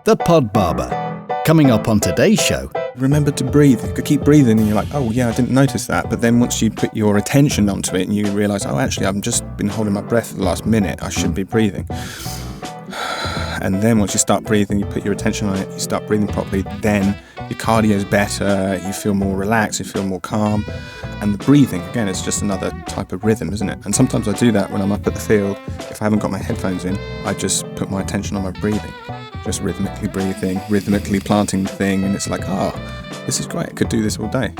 the PodBarber. Coming up on today's show. Remember to breathe. You could keep breathing and you're like, oh yeah, I didn't notice that. But then once you put your attention onto it and you realise, oh actually I've just been holding my breath for the last minute, I should be breathing. And then once you start breathing, you put your attention on it, you start breathing properly, then your cardio's better, you feel more relaxed, you feel more calm. And the breathing, again, is just another type of rhythm, isn't it? And sometimes I do that when I'm up at the field. If I haven't got my headphones in, I just put my attention on my breathing. Just rhythmically breathing, rhythmically planting the thing, and it's like, this is great, I could do this all day.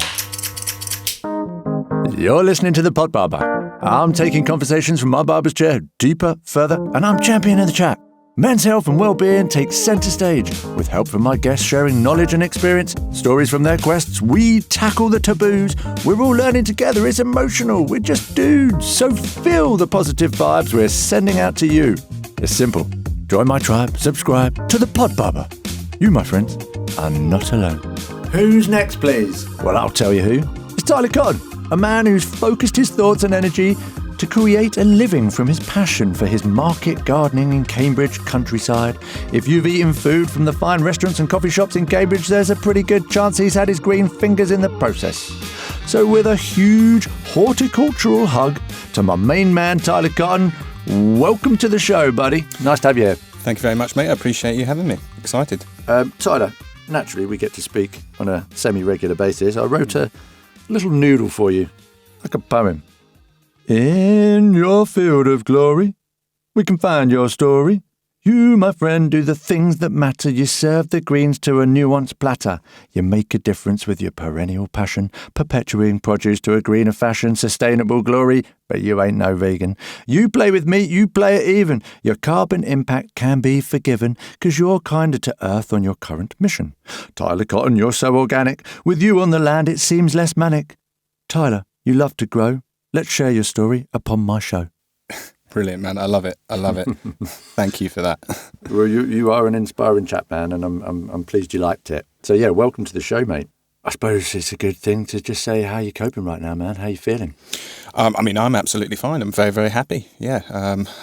You're listening to the PodBarber. I'm taking conversations from my barber's chair deeper, further, and I'm championing the chat. Men's health and well-being takes centre stage. With help from my guests sharing knowledge and experience, stories from their quests, we tackle the taboos. We're all learning together. It's emotional. We're just dudes. So feel the positive vibes we're sending out to you. It's simple. Join my tribe. Subscribe to the PodBarber. You, my friends, are not alone. Who's next, please? Well, I'll tell you who. It's Tyler Cotton, a man who's focused his thoughts and energy to create a living from his passion for his market gardening in Cambridge countryside. If you've eaten food from the fine restaurants and coffee shops in Cambridge, there's a pretty good chance he's had his green fingers in the process. So with a huge horticultural hug to my main man, Tyler Cotton, welcome to the show, buddy. Nice to have you here. Thank you very much, mate. I appreciate you having me. Excited. Tyler, naturally we get to speak on a semi-regular basis. I wrote a little noodle for you, like a poem. In your field of glory, we can find your story. You, my friend, do the things that matter. You serve the greens to a nuanced platter. You make a difference with your perennial passion, perpetuating produce to a greener fashion, sustainable glory. But you ain't no vegan. You play with meat, you play it even. Your carbon impact can be forgiven, 'cause you're kinder to Earth on your current mission. Tyler Cotton, you're so organic. With you on the land, it seems less manic. Tyler, you love to grow. Let's share your story upon my show. Brilliant, man. I love it. Thank you for that. Well, you are an inspiring chap, man, and I'm pleased you liked it. So yeah, welcome to the show, mate. I suppose it's a good thing to just say how you're coping right now, man. How you feeling? I'm absolutely fine. I'm very, very happy. Yeah,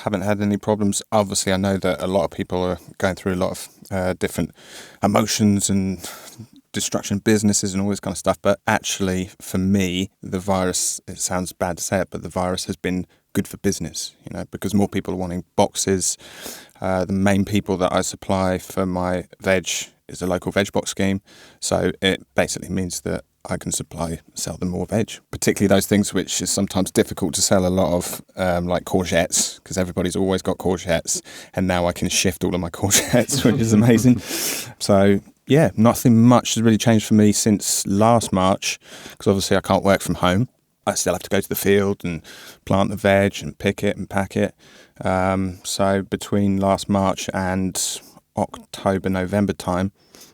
haven't had any problems. Obviously, I know that a lot of people are going through a lot of different emotions and destruction businesses and all this kind of stuff, but actually for me the virus, it sounds bad to say it, but the virus has been good for business, because more people are wanting boxes. The main people that I supply for my veg is a local veg box scheme, so it basically means that I can sell them more veg, particularly those things which is sometimes difficult to sell a lot of, like courgettes, because everybody's always got courgettes, and now I can shift all of my courgettes, which is amazing. So yeah, nothing much has really changed for me since last March, because obviously I can't work from home. I still have to go to the field and plant the veg and pick it and pack it. So between last March and October, November time,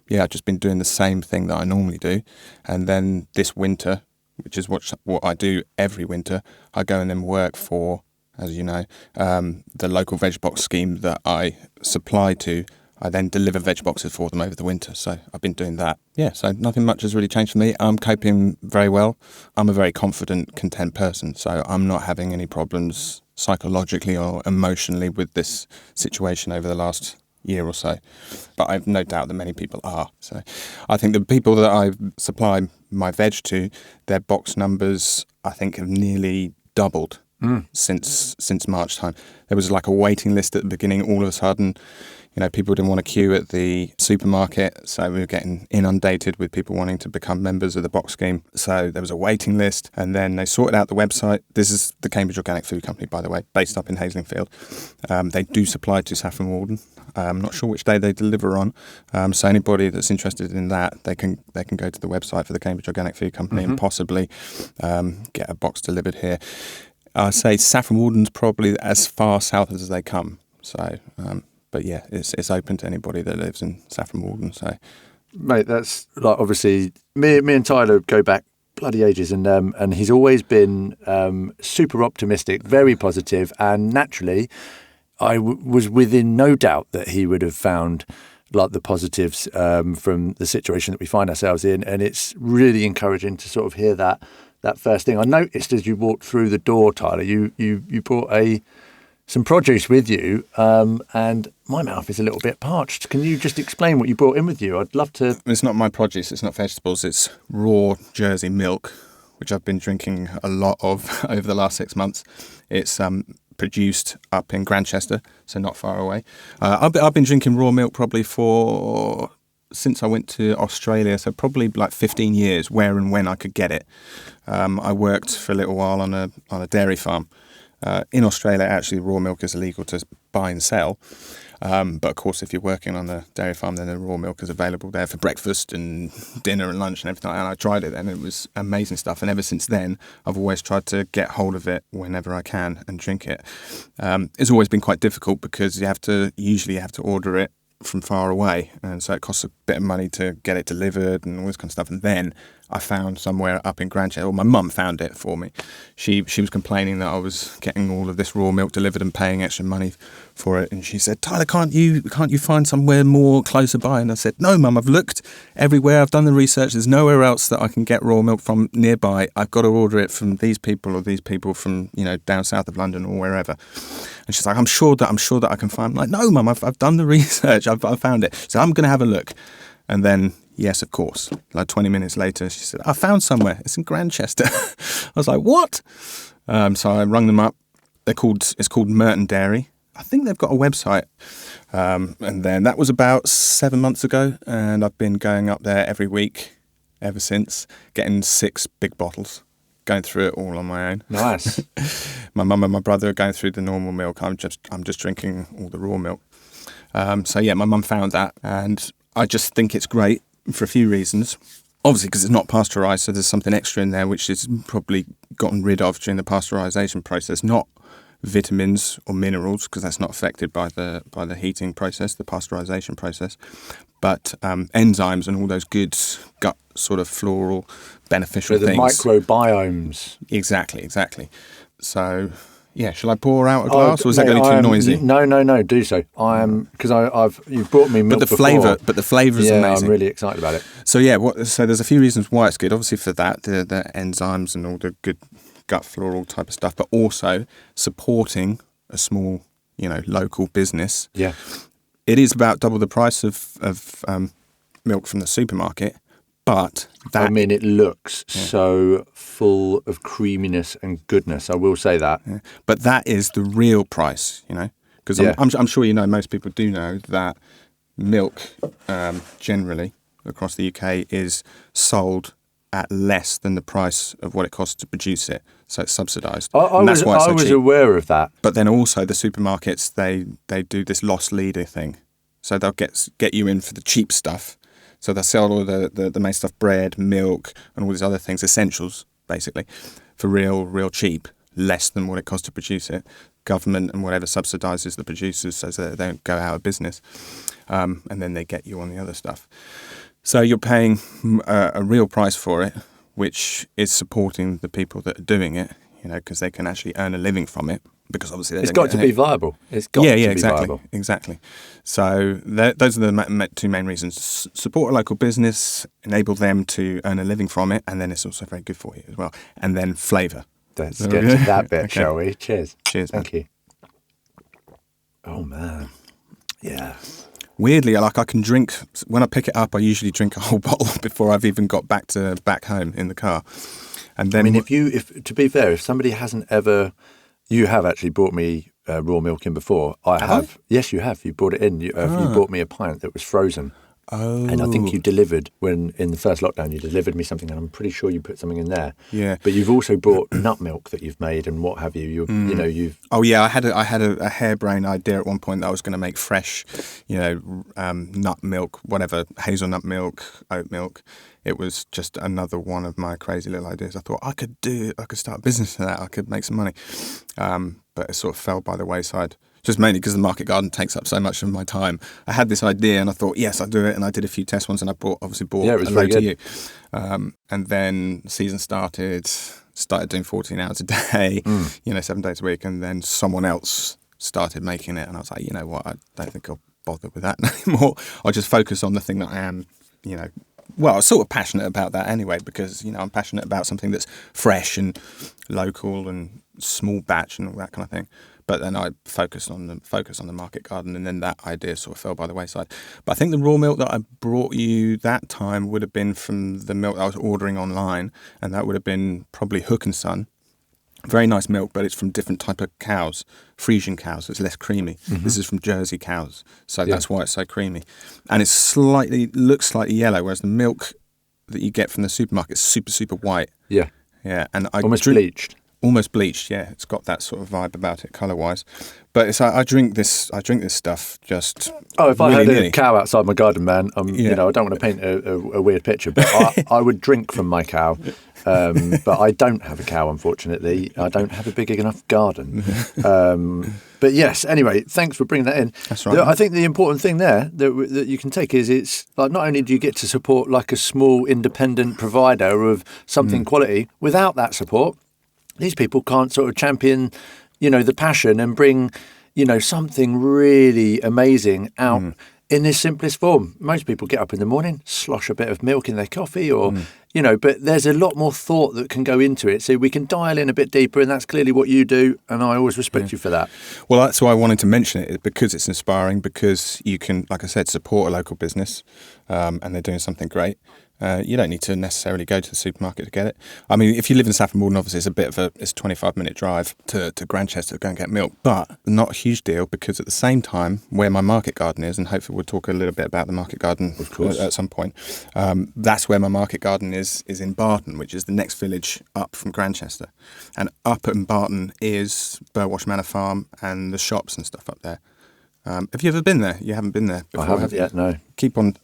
yeah, I've just been doing the same thing that I normally do. And then this winter, which is what I do every winter, I go and then work for, as you know, the local veg box scheme that I supply to. I then deliver veg boxes for them over the winter. So I've been doing that. Yeah, so nothing much has really changed for me. I'm coping very well. I'm a very confident, content person. So I'm not having any problems psychologically or emotionally with this situation over the last year or so. But I've no doubt that many people are. So I think the people that I supply my veg to, their box numbers, I think, have nearly doubled since March time. There was like a waiting list at the beginning. All of a sudden, people didn't want to queue at the supermarket, so we were getting inundated with people wanting to become members of the box scheme. So there was a waiting list, and then they sorted out the website. This is the Cambridge Organic Food Company, by the way, based up in Haslingfield. They do supply to Saffron Walden. I'm not sure which day they deliver on. So anybody that's interested in that, they can go to the website for the Cambridge Organic Food Company and possibly get a box delivered here. I'd say Saffron Walden's probably as far south as they come. So, but yeah, it's open to anybody that lives in Saffron Walden. So, mate, that's like obviously me and Tyler go back bloody ages, and he's always been super optimistic, very positive, and naturally, I was within no doubt that he would have found like the positives from the situation that we find ourselves in, and it's really encouraging to sort of hear that first thing. I noticed as you walked through the door, Tyler, you brought a some produce with you, and my mouth is a little bit parched. Can you just explain what you brought in with you? I'd love to. It's not my produce, it's not vegetables, it's raw Jersey milk, which I've been drinking a lot of over the last 6 months. It's produced up in Grantchester, so not far away. I've been drinking raw milk probably since I went to Australia, so probably like 15 years, where and when I could get it. I worked for a little while on a dairy farm. In Australia, actually, raw milk is illegal to buy and sell. But of course, if you're working on a dairy farm, then the raw milk is available there for breakfast and dinner and lunch and everything. And I tried it, and it was amazing stuff. And ever since then, I've always tried to get hold of it whenever I can and drink it. It's always been quite difficult because you have to order it from far away, and so it costs a bit of money to get it delivered and all this kind of stuff. And then I found somewhere up in Grantchester, or my mum found it for me. She was complaining that I was getting all of this raw milk delivered and paying extra money for it, and she said, "Tyler, can't you find somewhere more closer by?" And I said, "No, Mum, I've looked everywhere, I've done the research, there's nowhere else that I can get raw milk from nearby. I've got to order it from these people or these people from, down south of London or wherever." And she's like, I'm sure that I can find. I'm like, "No, Mum, I've done the research, I've found it, so I'm going to have a look." And then, yes, of course, like 20 minutes later, she said, "I found somewhere. It's in Grantchester." I was like, "What?" So I rung them up. It's called Merton Dairy. I think they've got a website. And then that was about 7 months ago. And I've been going up there every week ever since, getting 6 big bottles, going through it all on my own. Nice. My mum and my brother are going through the normal milk. I'm just drinking all the raw milk. So yeah, my mum found that, and I just think it's great for a few reasons. Obviously, because it's not pasteurised, so there's something extra in there which is probably gotten rid of during the pasteurisation process. Not vitamins or minerals, because that's not affected by the heating process, the pasteurisation process, but enzymes and all those good gut sort of floral beneficial the things. Microbiomes. Exactly. So, yeah, shall I pour out a glass, or is that going to be too noisy? No, do so. Because you've brought me milk before. But the flavour is amazing. I'm really excited about it. So yeah, so there's a few reasons why it's good. Obviously for that, the enzymes and all the good gut floral type of stuff, but also supporting a small, local business. Yeah, it is about double the price of milk from the supermarket. But it looks so full of creaminess and goodness. I will say that. Yeah. But that is the real price, because I'm sure most people do know that milk generally across the UK is sold at less than the price of what it costs to produce it. So it's subsidised. I was aware of that. But then also the supermarkets, they do this loss leader thing. So they'll get you in for the cheap stuff. So they'll sell all the main stuff, bread, milk, and all these other things, essentials, basically, for real cheap, less than what it costs to produce it. Government and whatever subsidises the producers so that they don't go out of business. And then they get you on the other stuff. So you're paying a real price for it, which is supporting the people that are doing it, because they can actually earn a living from it. Because obviously it's got to be viable. It's got to be viable. Exactly. So those are the 2 main reasons: support a local business, enable them to earn a living from it, and then it's also very good for you as well. And then flavour. Let's get to that bit, shall we? Cheers. Cheers. Thank you. Oh man, yeah. Weirdly, I can drink when I pick it up. I usually drink a whole bottle before I've even got back home in the car. And then, if to be fair, if somebody hasn't ever. You have actually brought me raw milk in before. I have. Yes, you have. You brought it in. You brought me a pint that was frozen. Oh. And I think you delivered, when in the first lockdown, you delivered me something, and I'm pretty sure you put something in there. Yeah. But you've also brought nut milk that you've made and what have you. You've. Oh yeah, I had a harebrained idea at one point that I was going to make fresh, nut milk, whatever, hazelnut milk, oat milk. It was just another one of my crazy little ideas. I thought I could start a business of that. I could make some money. But it sort of fell by the wayside. Just mainly because the market garden takes up so much of my time. I had this idea and I thought, yes, I'll do it. And I did a few test ones and I bought a load to you. And then the season started doing 14 hours a day, 7 days a week. And then someone else started making it. And I was like, you know what, I don't think I'll bother with that anymore. I'll just focus on the thing that I am, well, I was sort of passionate about that anyway, because, I'm passionate about something that's fresh and local and small batch and all that kind of thing. But then I focused on the market garden, and then that idea sort of fell by the wayside. But I think the raw milk that I brought you that time would have been from the milk I was ordering online, and that would have been probably Hook and Son. Very nice milk, but it's from different type of cows, Frisian cows. So it's less creamy. Mm-hmm. This is from Jersey cows, so that's why it's so creamy, and it's looks slightly yellow, whereas the milk that you get from the supermarket is super white. Yeah, and almost bleached. Almost bleached, yeah. It's got that sort of vibe about it, colour-wise. But it's I drink this stuff just. Oh, if I had a cow outside my garden, man, I don't want to paint a weird picture, but I would drink from my cow. But I don't have a cow, unfortunately. I don't have a big enough garden. But yes, anyway, thanks for bringing that in. That's right. I think the important thing there that you can take is it's like not only do you get to support like a small independent provider of something quality, without that support, these people can't sort of champion, the passion and bring, something really amazing out in this simplest form. Most people get up in the morning, slosh a bit of milk in their coffee or, but there's a lot more thought that can go into it. So we can dial in a bit deeper, and that's clearly what you do. And I always respect you for that. Well, that's why I wanted to mention it, because it's inspiring, because you can, like I said, support a local business and they're doing something great. You don't need to necessarily go to the supermarket to get it. I mean, if you live in Saffron Walden, obviously it's a 25-minute drive to Grantchester to go and get milk, but not a huge deal, because at the same time, where my market garden is, and hopefully we'll talk a little bit about the market garden of course at some point, that's where my market garden is in Barton, which is the next village up from Grantchester. And up in Barton is Burwash Manor Farm and the shops and stuff up there. Have you ever been there? You haven't been there before, I haven't yet, no. Keep on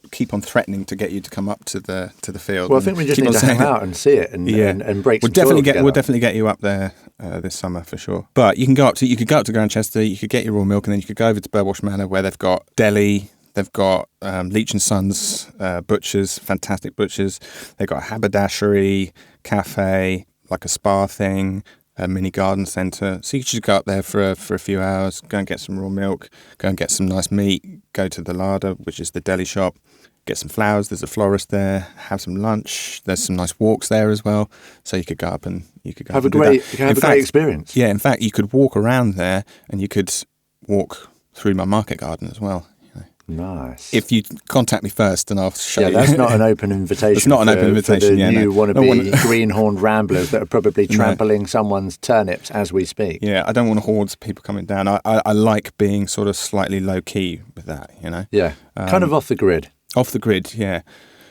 threatening to get you to come up to the field. Well, I think we just need to hang out and see it and break some We'll definitely get you up there this summer for sure. But you could go up to Grantchester, you could get your raw milk, and then you could go over to Burwash Manor, where they've got deli, they've got Leach and Sons butchers, fantastic butchers. They've got a haberdashery, cafe, like a spa thing, a mini garden centre. So you could just go up there for a few hours, go and get some raw milk, go and get some nice meat, go to the larder, which is the deli shop, get some flowers. There's a florist there, have some lunch. There's some nice walks there as well. So you could go up and have a great experience. Yeah, in fact, you could walk around there, and you could walk through my market garden as well. Nice. If you contact me first, then I'll show you. Yeah, that's not an open invitation. It's not an open invitation. For the new wannabe greenhorned ramblers that are probably trampling someone's turnips as we speak. Yeah, I don't want hordes of people coming down. I like being sort of slightly low key with that. Yeah, kind of off the grid. Off the grid, yeah.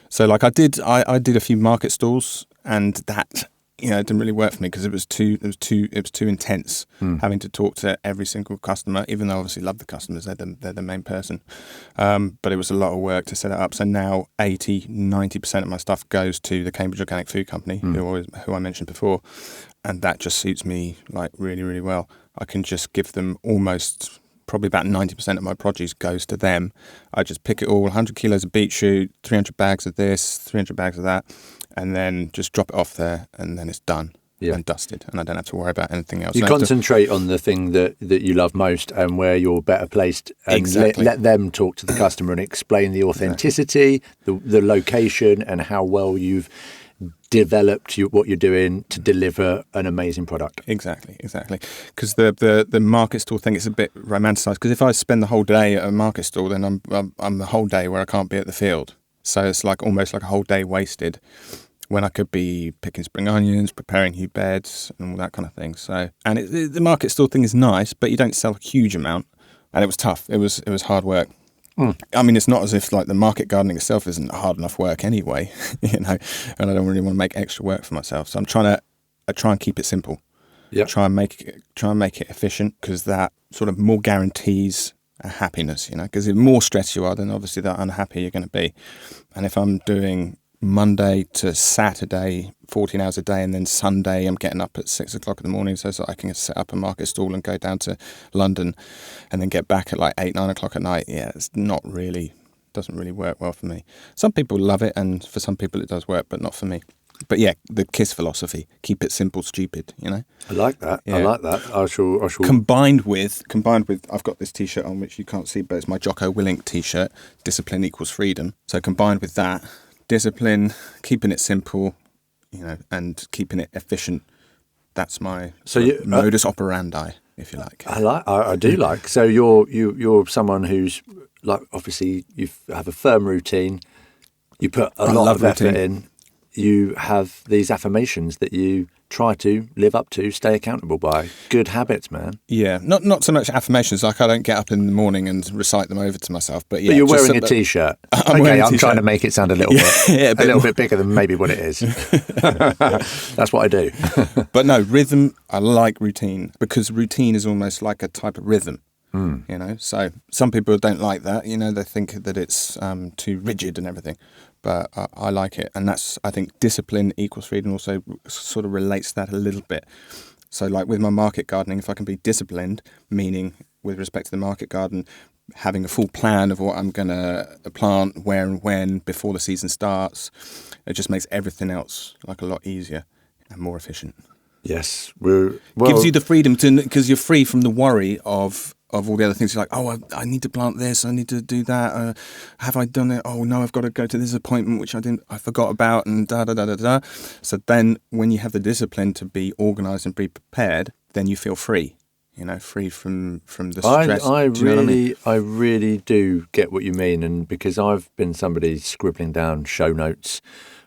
So like I did a few market stalls, and that it didn't really work for me, because it was too intense having to talk to every single customer, even though I obviously love the customers, they're the main person, but it was a lot of work to set it up. So now 80-90% of my stuff goes to the Cambridge Organic Food Company, who I mentioned before, and that just suits me like really, really well. I can just give them probably about 90% of my produce goes to them. I just pick it all, 100 kilos of beetroot, 300 bags of this, 300 bags of that, and then just drop it off there, and then it's done and dusted, and I don't have to worry about anything else. You concentrate on the thing that you love most and where you're better placed, and exactly. let them talk to the customer and explain the authenticity, the location, and how well you've developed what you're doing to deliver an amazing product. Exactly. Because the market stall thing is a bit romanticised. Because if I spend the whole day at a market stall, then I'm the whole day where I can't be at the field. So it's like almost like a whole day wasted, when I could be picking spring onions, preparing new beds, and all that kind of thing. So, and the market stall thing is nice, but you don't sell a huge amount, and it was tough. It was hard work. I mean, it's not as if like the market gardening itself isn't hard enough work anyway, and I don't really want to make extra work for myself. So I try and keep it simple. Yeah. Try and make it efficient, because that sort of more guarantees a happiness, because the more stressed you are, then obviously the unhappy you're going to be. And if I'm doing Monday to Saturday, 14 hours a day, and then Sunday I'm getting up at 6 o'clock in the morning so that I can set up a market stall and go down to London and then get back at like 8, 9 o'clock at night. Yeah, doesn't really work well for me. Some people love it, and for some people it does work, but not for me. But yeah, the KISS philosophy, keep it simple, stupid, I like that. Yeah. I like that. I shall. Combined with, I've got this T-shirt on, which you can't see, but it's my Jocko Willink T-shirt, discipline equals freedom. So combined with that, discipline, keeping it simple, and keeping it efficient, that's my modus operandi. if you like. I do like. So you're someone who's like, obviously you have a firm routine. You put a lot of effort in. You have these affirmations that you try to live up to, stay accountable by. Good habits, man. Yeah, not so much affirmations. Like I don't get up in the morning and recite them over to myself. But yeah, but you're wearing a T-shirt. I'm trying to make it sound a little bit bigger than maybe what it is. That's what I do. But no, rhythm. I like routine because routine is almost like a type of rhythm. You know, so some people don't like that. You know, they think that it's too rigid and everything. But I like it, and I think discipline equals freedom also sort of relates to that a little bit. So like with my market gardening, if I can be disciplined, meaning with respect to the market garden, having a full plan of what I'm going to plant, where and when, before the season starts, it just makes everything else like a lot easier and more efficient. Yes. Gives you the freedom because you're free from the worry of all the other things. You're like, oh, I need to plant this, I need to do that. Have I done it? Oh no, I've got to go to this appointment which I forgot about, and da da da da da. So then, when you have the discipline to be organised and be prepared, then you feel free. You know, free from the stress. I really do get what you mean, and because I've been somebody scribbling down show notes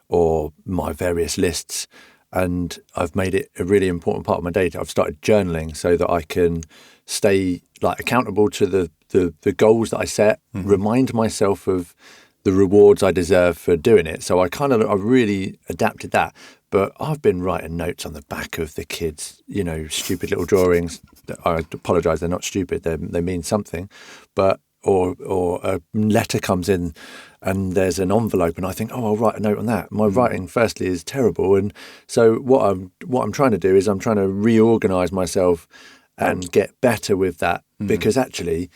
or my various lists. And I've made it a really important part of my day. I've started journaling so that I can stay like accountable to the goals that I set, remind myself of the rewards I deserve for doing it. So I really adapted that. But I've been writing notes on the back of the kids, you know, stupid little drawings. I apologise, they're not stupid. They mean something. But or a letter comes in and there's an envelope and I think, oh, I'll write a note on that. My writing, firstly, is terrible. And so what I'm trying to do is I'm trying to reorganise myself and get better with that. Because actually,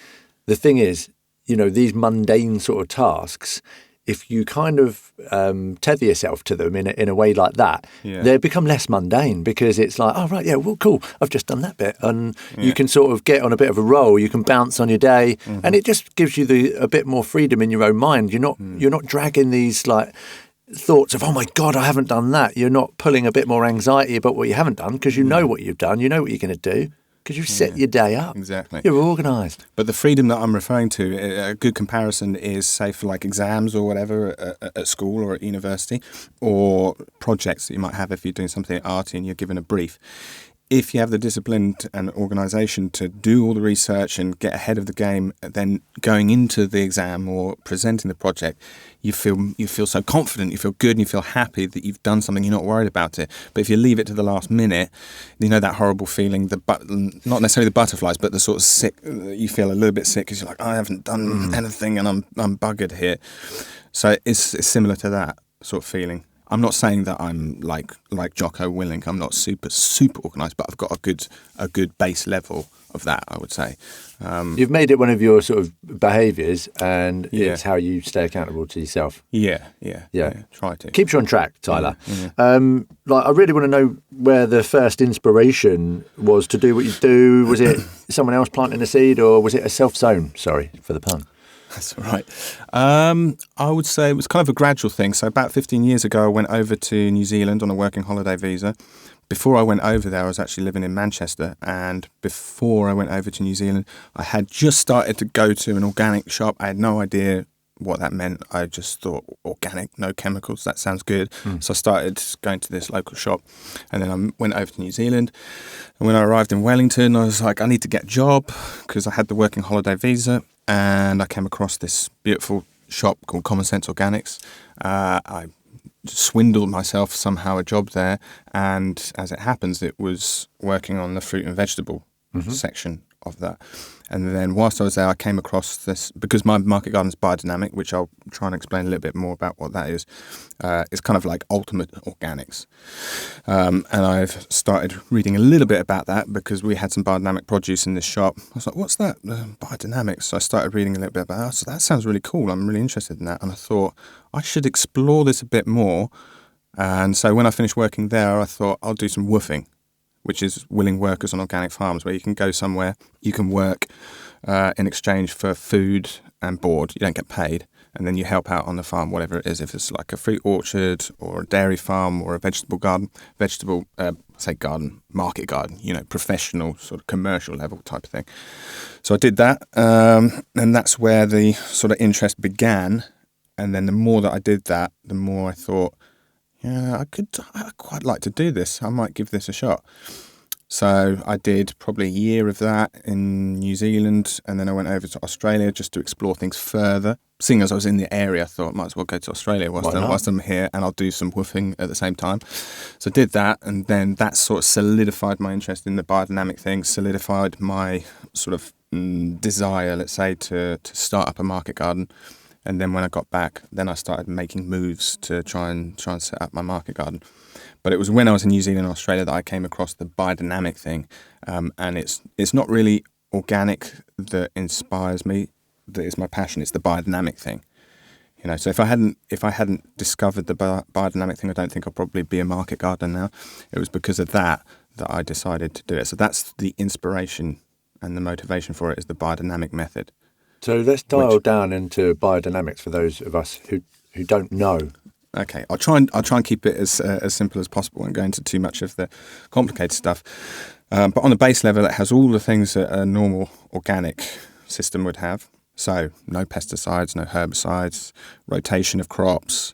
the thing is, you know, these mundane sort of tasks, if you kind of tether yourself to them in a way like that, they become less mundane because it's like, oh, right, yeah, well, cool, I've just done that bit. And you can sort of get on a bit of a roll. You can bounce on your day. And it just gives you a bit more freedom in your own mind. You're not dragging these like thoughts of, oh, my God, I haven't done that. You're not pulling a bit more anxiety about what you haven't done because you know what you've done. You know what you're going to do. Because you've set your day up. Exactly. You're organised. But the freedom that I'm referring to, a good comparison is, say, for like exams or whatever at school or at university, or projects that you might have if you're doing something arty and you're given a brief. If you have the discipline and organisation to do all the research and get ahead of the game, then going into the exam or presenting the project, you feel so confident, you feel good, and you feel happy that you've done something. You're not worried about it. But if you leave it to the last minute, you know that horrible feeling, not necessarily the butterflies, but the sort of sick. You feel a little bit sick because you're like, I haven't done anything and I'm buggered here. So it's similar to that sort of feeling. I'm not saying that I'm like Jocko Willink. I'm not super organised, but I've got a good base level of that, I would say. You've made it one of your sort of behaviours, and it's how you stay accountable to yourself. Yeah. Try to. Keeps you on track, Tyler. I really want to know where the first inspiration was to do what you do. Was it someone else planting a seed, or was it a self-sown? Sorry for the pun. That's all right. I would say it was kind of a gradual thing. So about 15 years ago, I went over to New Zealand on a working holiday visa. Before I went over there, I was actually living in Manchester. And before I went over to New Zealand, I had just started to go to an organic shop. I had no idea what that meant. I just thought, organic, no chemicals, that sounds good. So I started going to this local shop, and then I went over to New Zealand. And when I arrived in Wellington, I was like, I need to get a job because I had the working holiday visa. And I came across this beautiful shop called Common Sense Organics. I swindled myself somehow a job there, and as it happens, it was working on the fruit and vegetable section of that. And then whilst I was there, I came across this, because my market garden is biodynamic, which I'll try and explain a little bit more about what that is. It's kind of like ultimate organics. And I've started reading a little bit about that because we had some biodynamic produce in this shop. I was like, what's that? Biodynamics. So I started reading a little bit about that. So that sounds really cool. I'm really interested in that. And I thought I should explore this a bit more. And so when I finished working there, I thought I'll do some woofing, which is willing workers on organic farms, where you can go somewhere, you can work in exchange for food and board. You don't get paid, and then you help out on the farm, whatever it is. If it's like a fruit orchard or a dairy farm or a vegetable garden, say garden, market garden, professional sort of commercial level type of thing. So I did that, and that's where the sort of interest began. And then the more that I did that, the more I thought, I'd quite like to do this. I might give this a shot. So I did probably a year of that in New Zealand, and then I went over to Australia just to explore things further. Seeing as I was in the area, I thought I might as well go to Australia whilst I'm here, and I'll do some woofing at the same time. So I did that, and then that sort of solidified my interest in the biodynamic thing, solidified my sort of desire, let's say, to start up a market garden. And then when I got back, then I started making moves to try and set up my market garden. But it was when I was in New Zealand and Australia that I came across the biodynamic thing, and it's not really organic that inspires me. That is my passion. It's the biodynamic thing, So if I hadn't discovered the biodynamic thing, I don't think I'd probably be a market gardener now. It was because of that I decided to do it. So that's the inspiration and the motivation for it is the biodynamic method. So let's dial down into biodynamics for those of us who don't know. Okay, I'll try and keep it as simple as possible and go into too much of the complicated stuff. But on the base level, it has all the things that a normal organic system would have. So no pesticides, no herbicides, rotation of crops,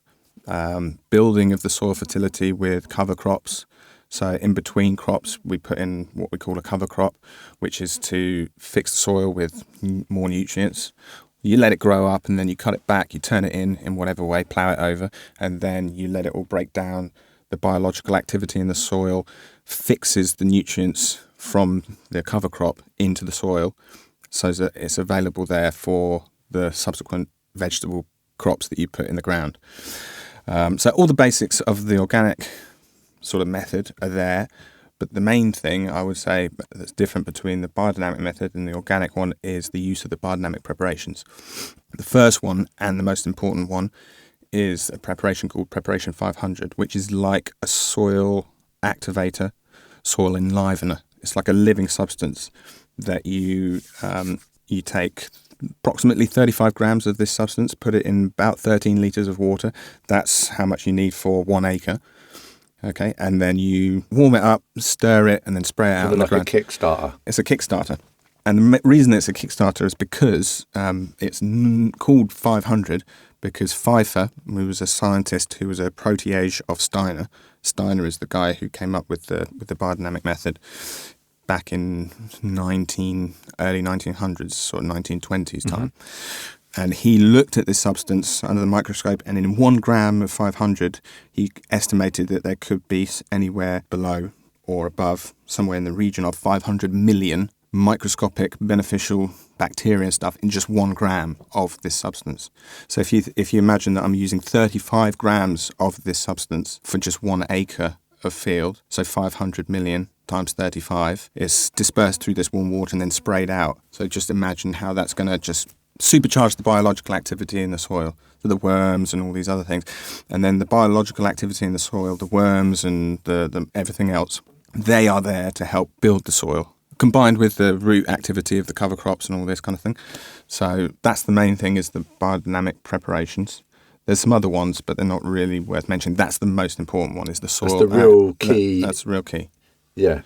building of the soil fertility with cover crops. So in between crops, we put in what we call a cover crop, which is to fix the soil with more nutrients. You let it grow up and then you cut it back, you turn it in whatever way, plough it over, and then you let it all break down. The biological activity in the soil fixes the nutrients from the cover crop into the soil so that it's available there for the subsequent vegetable crops that you put in the ground. So all the basics of the organic sort of method are there. But the main thing I would say that's different between the biodynamic method and the organic one is the use of the biodynamic preparations. The first one and the most important one is a preparation called Preparation 500, which is like a soil activator, soil enlivener. It's like a living substance that you take approximately 35 grams of this substance, put it in about 13 litres of water. That's how much you need for 1 acre. Okay, and then you warm it up, stir it, and then spray it out on the ground. Like a Kickstarter. It's a Kickstarter. And the reason it's a Kickstarter is because it's called 500 because Pfeiffer, who was a scientist who was a protege of Steiner. Steiner is the guy who came up with the biodynamic method back in early 1900s, sort of 1920s time. And he looked at this substance under the microscope, and in 1 gram of 500, he estimated that there could be anywhere below or above, somewhere in the region of 500 million microscopic beneficial bacteria and stuff in just 1 gram of this substance. So if you imagine that I'm using 35 grams of this substance for just 1 acre of field, so 500 million times 35 is dispersed through this warm water and then sprayed out. So just imagine how that's going to just supercharge the biological activity in the soil, so the worms and all these other things. And then the biological activity in the soil, the worms and the everything else, they are there to help build the soil, combined with the root activity of the cover crops and all this kind of thing. So that's the main thing, is the biodynamic preparations. There's some other ones, but they're not really worth mentioning. That's the most important one, is the soil. That's the real key. That's the real key. Yeah.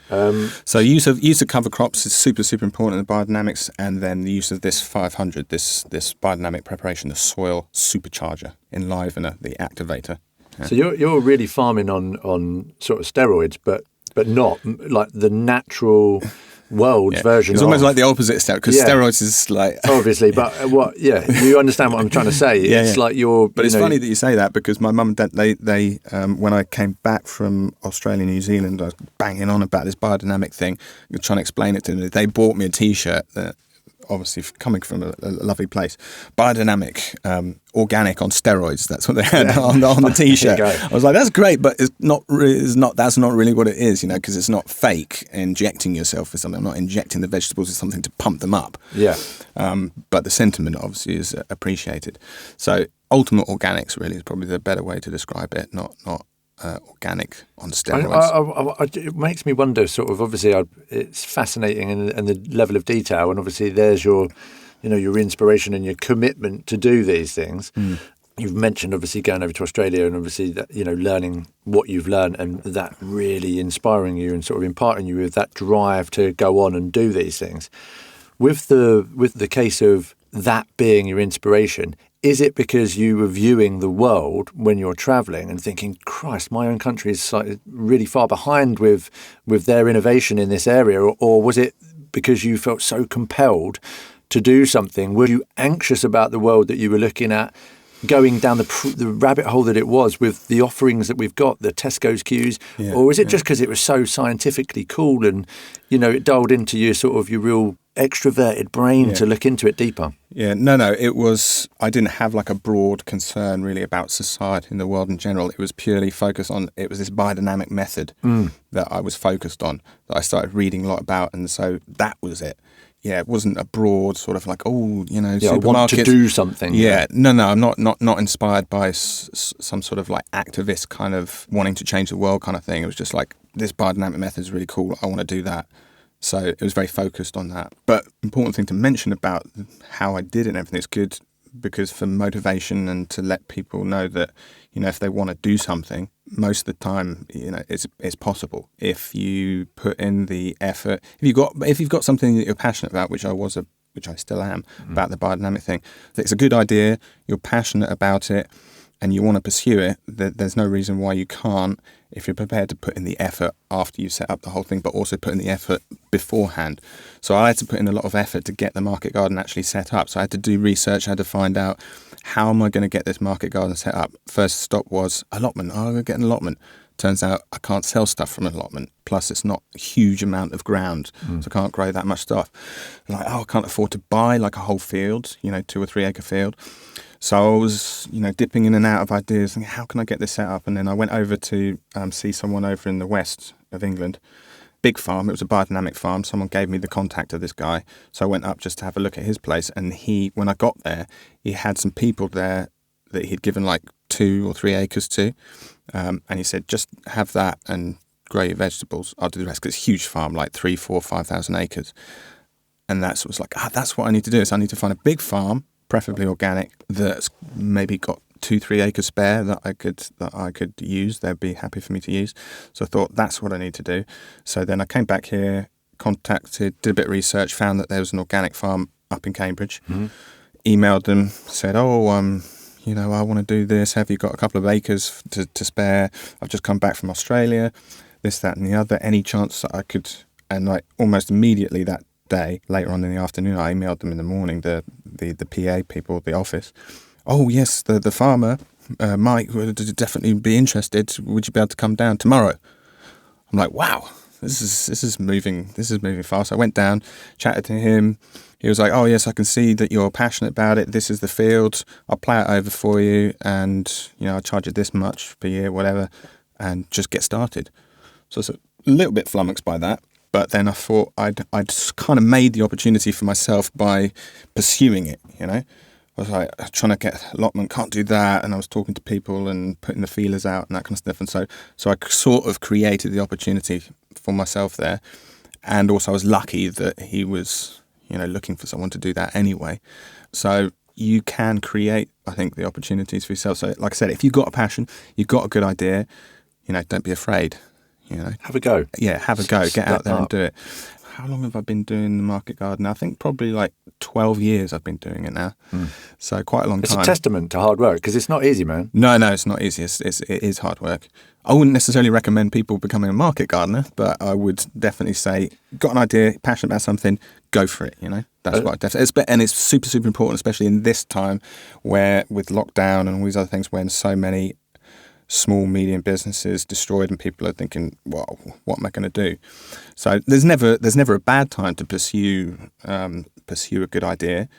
So use of cover crops is super important in the biodynamics, and then the use of this 500, this biodynamic preparation, the soil supercharger, enlivener, the activator. Yeah. So you're really farming on sort of steroids, but not like the natural world's version. It's almost like the opposite steroid, because steroids is like obviously, but you understand what I'm trying to say. It's like But it's funny that you say that, because my mum and dad, they when I came back from Australia and New Zealand, I was banging on about this biodynamic thing, trying to explain it to them. They bought me a T-shirt that, obviously coming from a lovely place, biodynamic, organic on steroids. That's what they had on the T-shirt. I was like, that's great, but it's not. That's not really what it is, because it's not fake injecting yourself with something. I'm not injecting the vegetables with something to pump them up. Yeah. But the sentiment obviously is appreciated. So ultimate organics really is probably the better way to describe it. Not organic on steroids. It makes me wonder, sort of, obviously it's fascinating, and the level of detail, and obviously there's your inspiration and your commitment to do these things. you've mentioned obviously going over to Australia and obviously that, learning what you've learned and that really inspiring you and sort of imparting you with that drive to go on and do these things. With the case of that being your inspiration, is it because you were viewing the world when you're traveling and thinking, Christ, my own country is really far behind with their innovation in this area? Or was it because you felt so compelled to do something? Were you anxious about the world that you were looking at, going down the rabbit hole that it was with the offerings that we've got, the Tesco's queues? Or was it just because it was so scientifically cool and, it dialed into your sort of your real extroverted brain to look into it deeper? No, it was, I didn't have like a broad concern really about society in the world in general. It was purely focused on, it was this biodynamic method that I was focused on, that I started reading a lot about, and so that was it. It wasn't a broad sort of like, supermarkets. I want to do something. No, I'm not inspired by some sort of like activist kind of wanting to change the world kind of thing. It was just like, this biodynamic method is really cool, I want to do that. So it was very focused on that. But important thing to mention about how I did it and everything, it's good because for motivation and to let people know that, if they want to do something, most of the time, it's possible. If you put in the effort, if you've got something that you're passionate about, which I still am, about the biodynamic thing, it's a good idea, you're passionate about it, and you want to pursue it, there's no reason why you can't, if you're prepared to put in the effort after you set up the whole thing, but also put in the effort beforehand. So I had to put in a lot of effort to get the market garden actually set up. So I had to do research, I had to find out, how am I going to get this market garden set up? First stop was allotment. I'm going to get an allotment. Turns out I can't sell stuff from an allotment. Plus, it's not a huge amount of ground, so I can't grow that much stuff. Like, I can't afford to buy like a whole field, 2 or 3 acre field. So I was, dipping in and out of ideas, thinking, how can I get this set up? And then I went over to see someone over in the west of England. Big farm, it was a biodynamic farm. Someone gave me the contact of this guy. So I went up just to have a look at his place. And when I got there, he had some people there that he'd given like 2 or 3 acres to. And he said, just have that and grow your vegetables. I'll do the rest, because it's a huge farm, like 3, 4, 5,000 acres. And that's what I need to do. So I need to find a big farm, preferably organic, that's maybe got 2-3 acres spare that I could use. They'd be happy for me to use. So I thought, that's what I need to do. So then I came back here, contacted, did a bit of research, found that there was an organic farm up in Cambridge. Emailed them, said, I want to do this. Have you got a couple of acres to spare? I've just come back from Australia, this, that and the other. Any chance that I could? And like almost immediately that day, later on in the afternoon, I emailed them in the morning, the PA people, the office. Oh yes, the farmer, Mike, would definitely be interested. Would you be able to come down tomorrow? I'm like, wow, this is moving fast. I went down, chatted to him. He was like, oh yes, I can see that you're passionate about it. This is the field. I'll plough it over for you, and I'll charge you this much per year, whatever, and just get started. So I was a little bit flummoxed by that. But then I thought I'd kind of made the opportunity for myself by pursuing it, I was like trying to get allotment, can't do that. And I was talking to people and putting the feelers out and that kind of stuff. And so I sort of created the opportunity for myself there. And also I was lucky that he was, looking for someone to do that anyway. So you can create, I think, the opportunities for yourself. So like I said, if you've got a passion, you've got a good idea, don't be afraid. Have a go. Yeah, have a go. Get out there and do it. How long have I been doing the market garden? I think probably like 12 years I've been doing it now. So quite a long time. It's a testament to hard work, because it's not easy, man. No, it's not easy. It is hard work. I wouldn't necessarily recommend people becoming a market gardener, but I would definitely say, got an idea, passionate about something, go for it, That's what I definitely... And it's super, super important, especially in this time where with lockdown and all these other things, when so many small, medium businesses destroyed and people are thinking, well, what am I going to do? So there's never a bad time to pursue a good idea,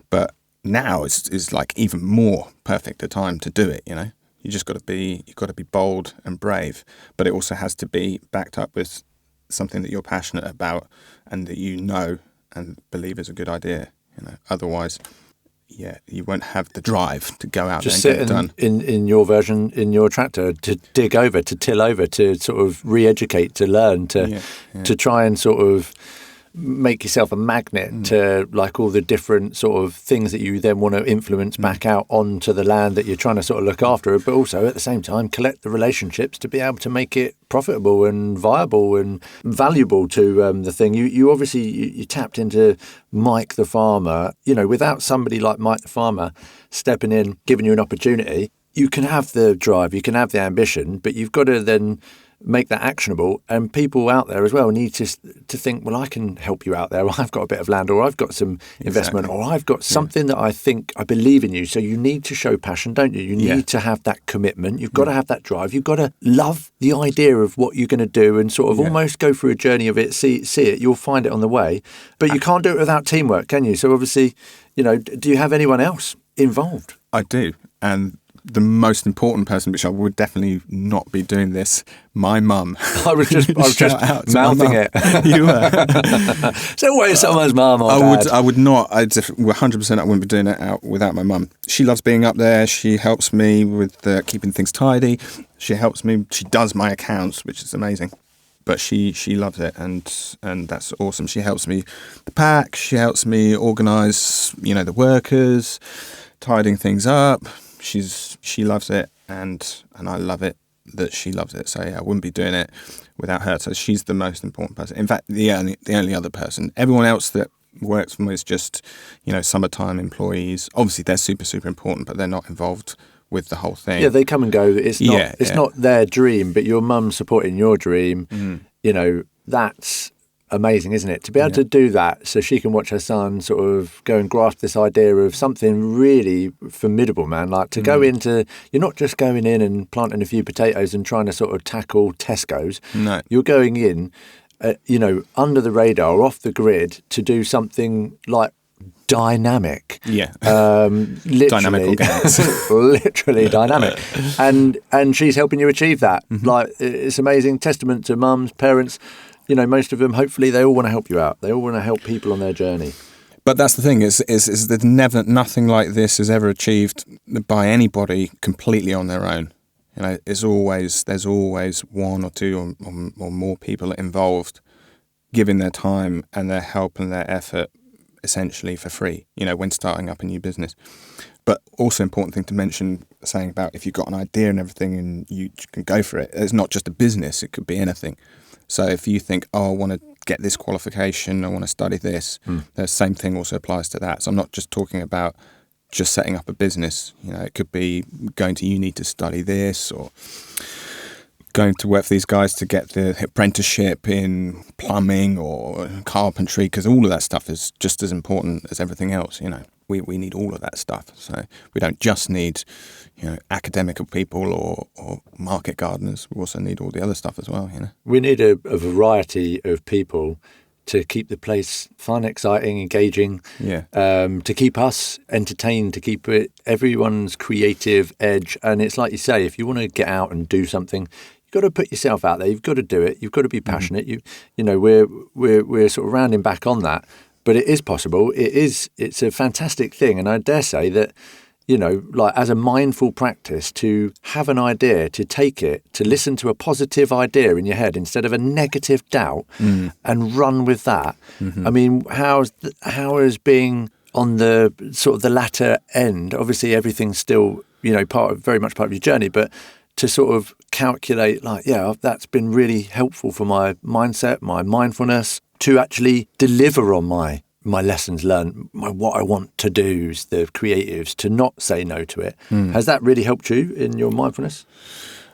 but now is like even more perfect a time to do it, You just got to be bold and brave, but it also has to be backed up with something that you're passionate about and that and believe is a good idea, Otherwise, you won't have the drive to go out just there and get it done. In your version, in your tractor, to dig over, to till over, to sort of re-educate, to learn, to try and sort of make yourself a magnet to like all the different sort of things that you then want to influence back out onto the land that you're trying to sort of look after, but also at the same time collect the relationships to be able to make it profitable and viable and valuable to the thing. You obviously you tapped into Mike the farmer. You know, without somebody like Mike the farmer stepping in, giving you an opportunity, you can have the drive, you can have the ambition, but you've got to then make that actionable. And people out there as well need to think, well, I can help you out there. I've got a bit of land, or I've got some investment, or I've got something that I think I believe in you. So you need to show passion, don't you? You need to have that commitment. You've got to have that drive. You've got to love the idea of what you're going to do and sort of almost go through a journey of it, see it. You'll find it on the way. But you can't do it without teamwork, can you? So obviously, you know, do you have anyone else involved? I do. And the most important person, which I would definitely not be doing this, my mum. I was just mouthing it. You were. So always someone's mum or dad. I would not. 100% I wouldn't be doing it out without my mum. She loves being up there. She helps me with keeping things tidy. She helps me. She does my accounts, which is amazing. But she loves it, and that's awesome. She helps me the pack. She helps me organise, you know, the workers, tidying things up. She loves it, and I love it that she loves it. So yeah, I wouldn't be doing it without her. So she's the most important person. In fact, the only other person. Everyone else that works for me is just, you know, summertime employees. Obviously, they're super, super important, but they're not involved with the whole thing. Yeah, they come and go. It's not their dream, but your mum supporting your dream. You know, that's amazing, isn't it? To be able to do that so she can watch her son sort of go and grasp this idea of something really formidable, man. Like to go into, you're not just going in and planting a few potatoes and trying to sort of tackle Tesco's. No. You're going in, you know, under the radar, off the grid to do something like dynamic. Yeah. Literally, dynamic organics. Literally dynamic. And she's helping you achieve that. Like, it's amazing. Testament to mums, parents. You know, most of them, hopefully, they all want to help you out. They all want to help people on their journey. But that's the thing, is that nothing like this is ever achieved by anybody completely on their own. You know, there's always one or two or more people involved giving their time and their help and their effort essentially for free, you know, when starting up a new business. But also important thing to mention, saying about if you've got an idea and everything and you can go for it, it's not just a business, it could be anything. So if you think, oh, I want to get this qualification, I want to study this, the same thing also applies to that. So I'm not just talking about just setting up a business. You know, it could be going to uni to study this, or going to work for these guys to get the apprenticeship in plumbing or carpentry, because all of that stuff is just as important as everything else, you know. We need all of that stuff. So we don't just need, you know, academical people or market gardeners. We also need all the other stuff as well, you know. We need a variety of people to keep the place fun, exciting, engaging, to keep us entertained, to keep it everyone's creative edge. And it's like you say, if you want to get out and do something, you've got to put yourself out there. You've got to do it. You've got to be passionate. You know, we're sort of rounding back on that. But it is possible. It's a fantastic thing. And I dare say that, you know, like as a mindful practice, to have an idea, to take it, to listen to a positive idea in your head instead of a negative doubt and run with that. I mean, how is being on the sort of the latter end, obviously everything's still, you know, very much part of your journey, but to sort of calculate like, yeah, that's been really helpful for my mindset, my mindfulness, to actually deliver on my lessons learned, what I want to do, the creatives, to not say no to it. Has that really helped you in your mindfulness?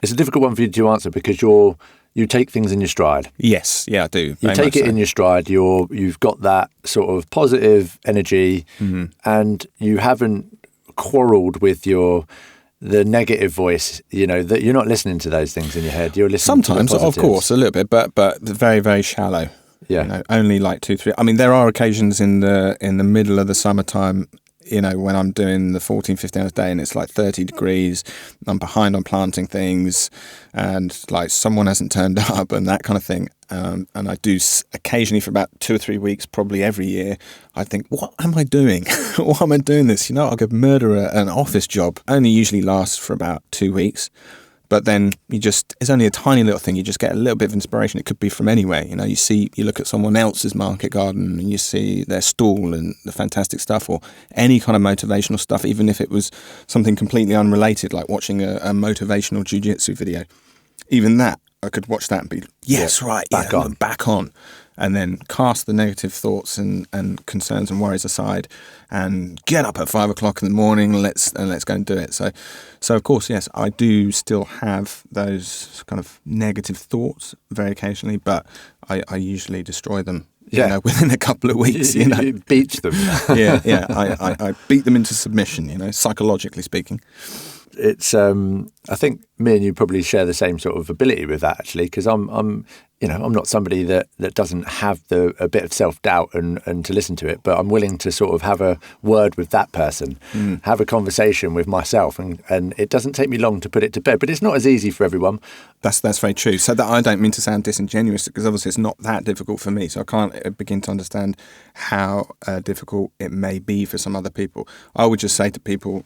It's a difficult one for you to answer because you take things in your stride. Yes, yeah, I do. You take it in your stride. You've got that sort of positive energy, and you haven't quarrelled with the negative voice, you know, that you're not listening to those things in your head. You're listening sometimes, to the of course, a little bit, but very, very shallow. Yeah, you know, only like 2-3. I mean, there are occasions in the middle of the summertime, you know, when I'm doing the 14-15 hours a day and it's like 30 degrees, I'm behind on planting things, and like someone hasn't turned up and that kind of thing. And I do occasionally for about 2 or 3 weeks, probably every year, I think, what am I doing? Why am I doing this? You know, I'll go murder an office job. Only usually lasts for about 2 weeks. But then it's only a tiny little thing. You just get a little bit of inspiration. It could be from anywhere. You know, you look at someone else's market garden and you see their stall and the fantastic stuff, or any kind of motivational stuff, even if it was something completely unrelated, like watching a motivational Jiu Jitsu video. Even that, I could watch that and be, back on. And then cast the negative thoughts and concerns and worries aside, and get up at 5 o'clock in the morning. Let's go and do it. So of course, yes, I do still have those kind of negative thoughts very occasionally, but I usually destroy them. You know, within a couple of weeks. You know, it beats them. yeah. I beat them into submission. You know, psychologically speaking. It's I think me and you probably share the same sort of ability with that, actually, because I'm not somebody that doesn't have a bit of self-doubt and to listen to it, but I'm willing to sort of have a word with that person, have a conversation with myself, and it doesn't take me long to put it to bed, but it's not as easy for everyone. That's very true. So that I don't mean to sound disingenuous, because obviously it's not that difficult for me, so I can't begin to understand how difficult it may be for some other people. I would just say to people,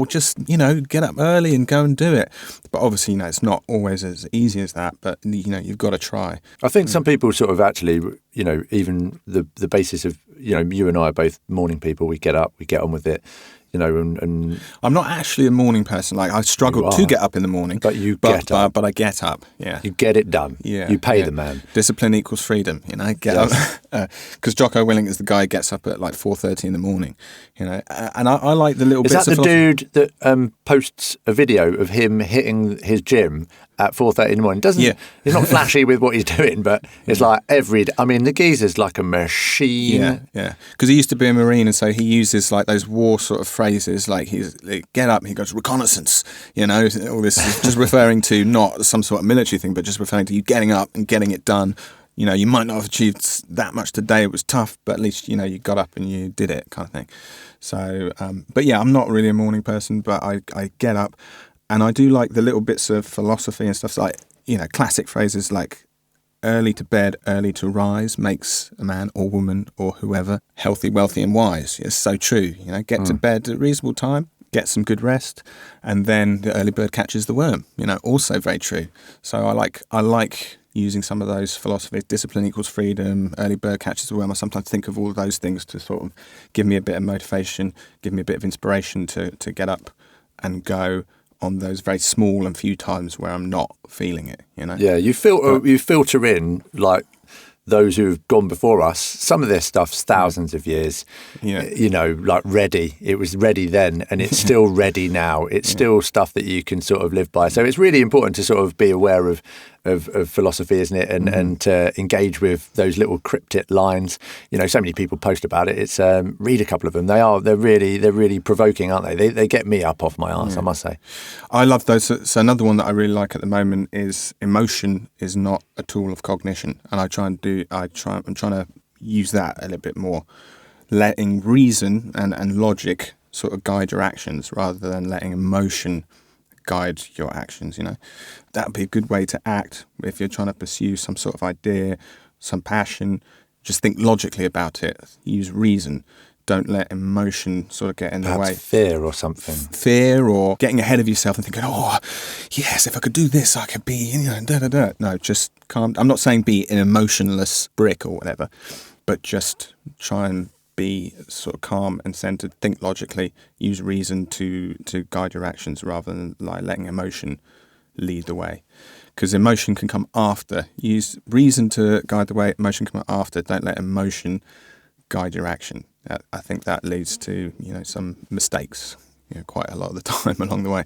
just, get up early and go and do it. But obviously, it's not always as easy as that, but, you've got to try. I think some people sort of actually, even the basis of, you and I are both morning people. We get up, we get on with it, and I'm not actually a morning person. Like, I struggle to get up in the morning. But get up. But I get up, yeah. You get it done. Yeah. You pay the man. Discipline equals freedom, get up. Because Jocko Willink is the guy who gets up at like 4:30 in the morning, and I like the little bits of... Is that the dude that posts a video of him hitting his gym at 4:30 in the morning? He's not flashy with what he's doing, but it's like the geezer's like a machine. Yeah. Because he used to be a Marine, and so he uses like those war sort of phrases, like get up, he goes, reconnaissance, all this is just referring to not some sort of military thing, but just referring to you getting up and getting it done. You might not have achieved that much today, it was tough, but at least, you got up and you did it, kind of thing. So, but yeah, I'm not really a morning person, but I get up. And I do like the little bits of philosophy and stuff, like, classic phrases like early to bed, early to rise makes a man or woman or whoever healthy, wealthy and wise. It's so true. Get to bed at a reasonable time, get some good rest, and then the early bird catches the worm. Also very true. So I like using some of those philosophies. Discipline equals freedom, early bird catches the worm. I sometimes think of all of those things to sort of give me a bit of motivation, give me a bit of inspiration to get up and go on those very small and few times where I'm not feeling it, Yeah, you filter in, like, those who've gone before us. Some of this stuff's thousands of years, like ready. It was ready then, and it's still ready now. It's still stuff that you can sort of live by. So it's really important to sort of be aware of philosophy, isn't it? And to engage with those little cryptic lines. So many people post about it. It's read a couple of them. They're really provoking, aren't they? They get me up off my arse, I must say. I love those. So another one that I really like at the moment is emotion is not a tool of cognition, and I'm trying to use that a little bit more, letting reason and logic sort of guide your actions rather than letting emotion guide your actions. That would be a good way to act if you're trying to pursue some sort of idea, some passion. Just think logically about it. Use reason. Don't let emotion sort of get in the way. Fear or something. Fear or getting ahead of yourself and thinking, oh, yes, if I could do this, I could be, da-da-da. No, just calm. I'm not saying be an emotionless brick or whatever, but just try and be sort of calm and centered, think logically, use reason to guide your actions rather than like letting emotion lead the way. Because emotion can come after. Use reason to guide the way, emotion can come after. Don't let emotion guide your action. I think that leads to, some mistakes, quite a lot of the time along the way.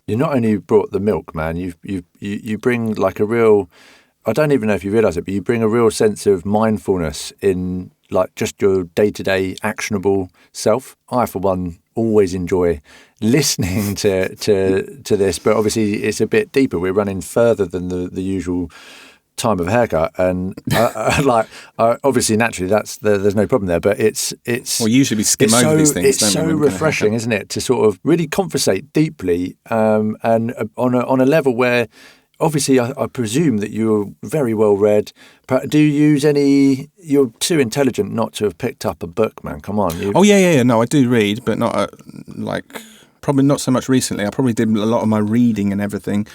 You not only brought the milk, man, you bring like a real, I don't even know if you realise it, but you bring a real sense of mindfulness in like just your day-to-day actionable self. I, for one, always enjoy listening to this, but obviously it's a bit deeper. We're running further than the usual time of haircut, and obviously naturally there's no problem there, but it's well, usually we skim over these things. It's so refreshing, isn't it, to sort of really conversate deeply and on a level where obviously I presume that you're very well read. Do you use any? You're too intelligent not to have picked up a book, man. Come on. Oh yeah. No, I do read, but not probably not so much recently. I probably did a lot of my reading and everything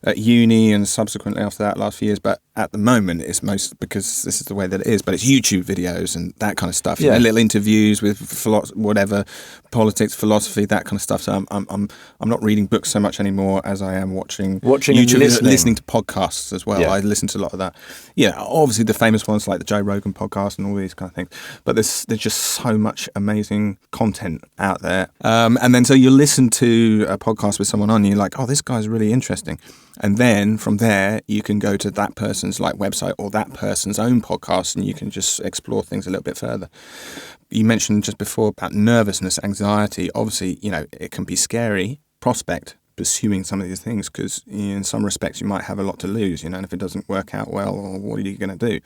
at uni and subsequently after that last few years. But at the moment, it's most because this is the way that it is. But it's YouTube videos and that kind of stuff. You know, little interviews with whatever, politics, philosophy, that kind of stuff. So I'm not reading books so much anymore as I am watching YouTube, and listening to podcasts as well. Yeah. I listen to a lot of that. Yeah, obviously the famous ones like the Joe Rogan podcast and all these kind of things. But there's just so much amazing content out there. And then so you listen to a podcast with someone on, and you're like, oh, this guy's really interesting. And then from there, you can go to that person's like website or that person's own podcast, and you can just explore things a little bit further. You mentioned just before about nervousness, anxiety. Obviously, you know, it can be scary prospect pursuing some of these things because in some respects you might have a lot to lose, you know, and if it doesn't work out well, or what are you going to do?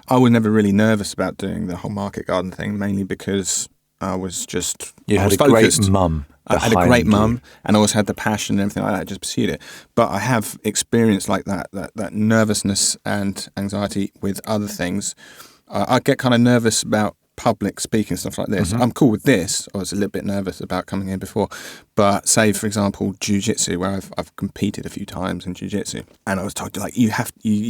I was never really nervous about doing the whole market garden thing, mainly because I was just great mum. I had a great mum, and I always had the passion and everything like that. I just pursued it. But I have experienced like that nervousness and anxiety with other things. I get kind of nervous about public speaking, stuff like this. I'm cool with this. I was a little bit nervous about coming in before. But say, for example, Jiu Jitsu, where I've competed a few times in Jiu Jitsu, and I was told, like, you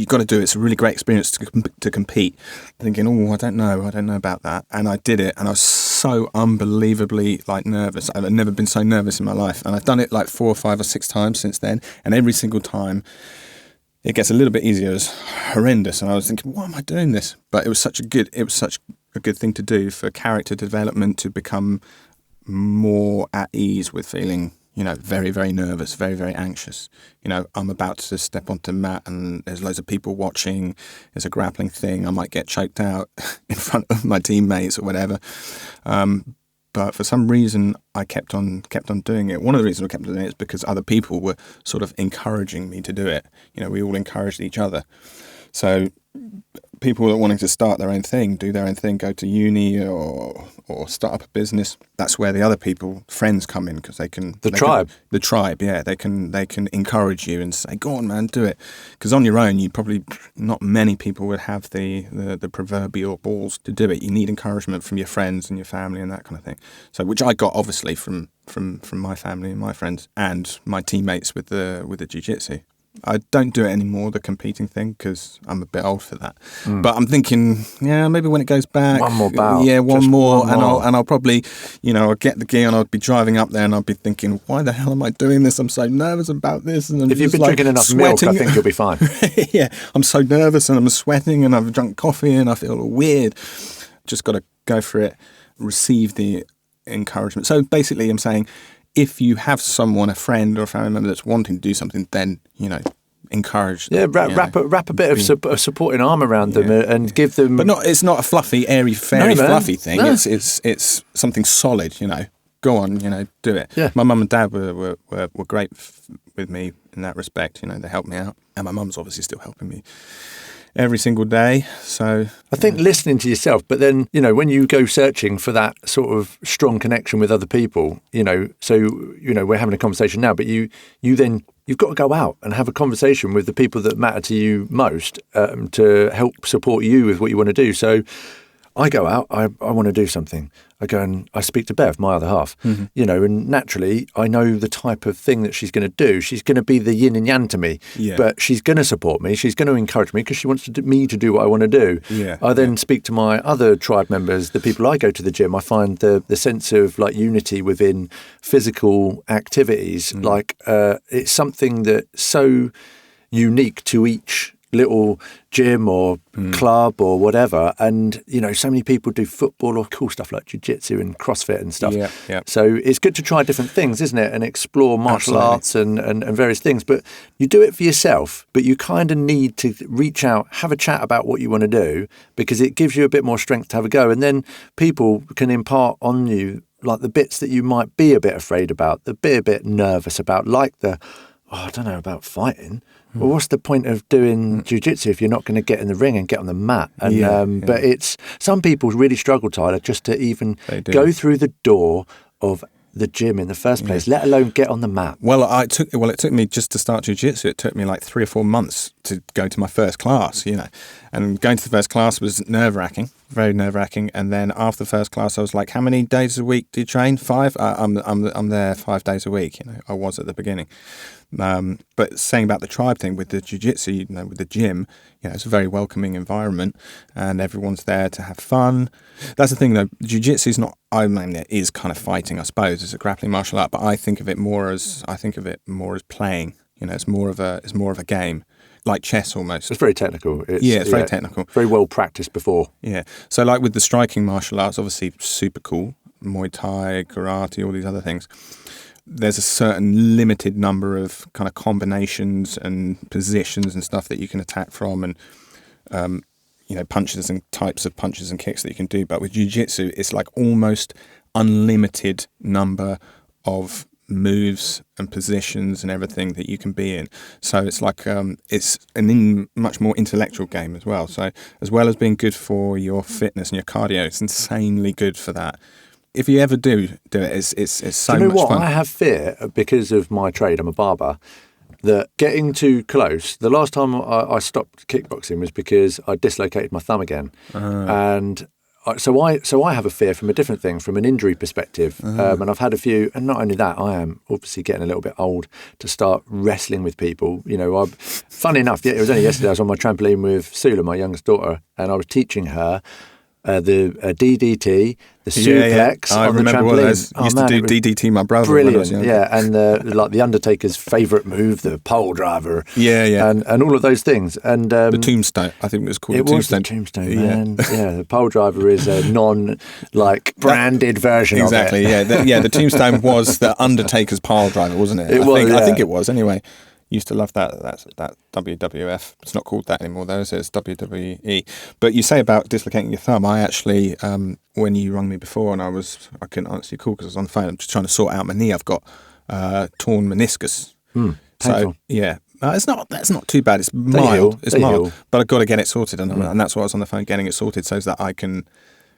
got to do it. It's a really great experience to compete. Thinking, oh, I don't know about that. And I did it, and I was so unbelievably like nervous. I've never been so nervous in my life, and I've done it like 4 or 5 or 6 times since then. And every single time, it gets a little bit easier. It's horrendous, and I was thinking, why am I doing this? But it was such a good thing to do for character development, to become more at ease with feeling, you know, very, very nervous, very, very anxious. You know, I'm about to step onto the mat and there's loads of people watching. There's a grappling thing. I might get choked out in front of my teammates or whatever. But for some reason, I kept on doing it. One of the reasons I kept on doing it is because other people were sort of encouraging me to do it. You know, we all encouraged each other. So people that are wanting to start their own thing, do their own thing, go to uni or start up a business, that's where the other people, friends, come in, because they can... The tribe, yeah. They can encourage you and say, go on, man, do it. Because on your own, you probably... Not many people would have the proverbial balls to do it. You need encouragement from your friends and your family and that kind of thing. So, which I got, obviously, from my family and my friends and my teammates with the jiu-jitsu. I don't do it anymore, the competing thing, because I'm a bit old for that. But I'm thinking, yeah, maybe when it goes back, one more bout. Yeah, one more. And I'll probably, you know, I'll get the gear and I'll be driving up there and I'll be thinking, why the hell am I doing this? I'm so nervous about this. And if you've been drinking enough sweating. milk, I think you'll be fine. Yeah, I'm so nervous and I'm sweating and I've drunk coffee and I feel weird. Just got to go for it, receive the encouragement. So basically I'm saying, if you have someone, a friend or a family member that's wanting to do something, then, you know, encourage them. Yeah, wrap a bit of supporting arm around them and give them... But it's not a fluffy, airy, fairy, fluffy thing. No. It's something solid, you know. Go on, you know, do it. Yeah. My mum and dad were great with me in that respect. You know, they helped me out. And my mum's obviously still helping me every single day. So I think listening to yourself, but then, you know, when you go searching for that sort of strong connection with other people, you know, so, you know, we're having a conversation now, but you've got to go out and have a conversation with the people that matter to you most, to help support you with what you want to do. So I go out, I want to do something. I go and I speak to Bev, my other half, you know, and naturally I know the type of thing that she's going to do. She's going to be the yin and yang to me, but she's going to support me. She's going to encourage me because she wants me to do what I want to do. Yeah. I then speak to my other tribe members, the people I go to the gym. I find the sense of like unity within physical activities. Like it's something that's so unique to each little gym or club or whatever, and you know, so many people do football or cool stuff like jiu-jitsu and CrossFit and stuff. So it's good to try different things, isn't it, and explore martial arts and various things. But you do it for yourself, but you kind of need to reach out, have a chat about what you want to do, because it gives you a bit more strength to have a go, and then people can impart on you like the bits that you might be a bit afraid about, a bit nervous about, like I don't know about fighting. Well, what's the point of doing jiu-jitsu if you're not going to get in the ring and get on the mat? And but it's some people really struggle, Tyler, just to even go through the door of the gym in the first place, let alone get on the mat. Well, it took me just to start jiu-jitsu. It took me like 3 or 4 months to go to my first class, you know. And going to the first class was nerve-wracking. very nerve-wracking. And then after the first class, I was like, how many days a week do you train? 5? I'm there 5 days a week. I was at the beginning. But saying about the tribe thing with the jiu-jitsu, with the gym, it's a very welcoming environment and everyone's there to have fun. That's the thing though, jiu-jitsu is not, it is kind of fighting, I suppose. It's a grappling martial art, but I think of it more as playing. It's more of a game. Like chess almost. It's very technical. It's very technical. Very well practiced before. Yeah. So like with the striking martial arts, obviously super cool. Muay Thai, karate, all these other things. There's a certain limited number of kind of combinations and positions and stuff that you can attack from and, punches and types of punches and kicks that you can do. But with jiu-jitsu, it's like almost unlimited number of moves and positions and everything that you can be in. So it's like it's much more intellectual game as well. So as well as being good for your fitness and your cardio, it's insanely good for that. If you ever do it, it's so much fun. I have fear because of my trade. I'm a barber. That getting too close. The last time I stopped kickboxing was because I dislocated my thumb again, and so I have a fear from a different thing, from an injury perspective, and I've had a few. And not only that, I am obviously getting a little bit old to start wrestling with people. Funny enough, it was only yesterday. I was on my trampoline with Sula, my youngest daughter, and I was teaching her the DDT, the suplex on the trampoline. I remember one of those. I used to do DDT, my brother. Brilliant, when I was young. yeah, and the Undertaker's favourite move, the pole driver. Yeah. And all of those things. And the tombstone, I think it was called the tombstone. It was the tombstone, man. Yeah, the pole driver is a branded version exactly, of it. Exactly, yeah. The tombstone was the Undertaker's pile driver, wasn't it? I think it was, anyway. Used to love that WWF. It's not called that anymore though, so it's WWE. But you say about dislocating your thumb. I actually, when you rang me before and I couldn't answer your call because I was on the phone. I'm just trying to sort out my knee. I've got torn meniscus. So yeah, that's not too bad. It's mild. It's mild, but I've got to get it sorted, and that's why I was on the phone getting it sorted so that I can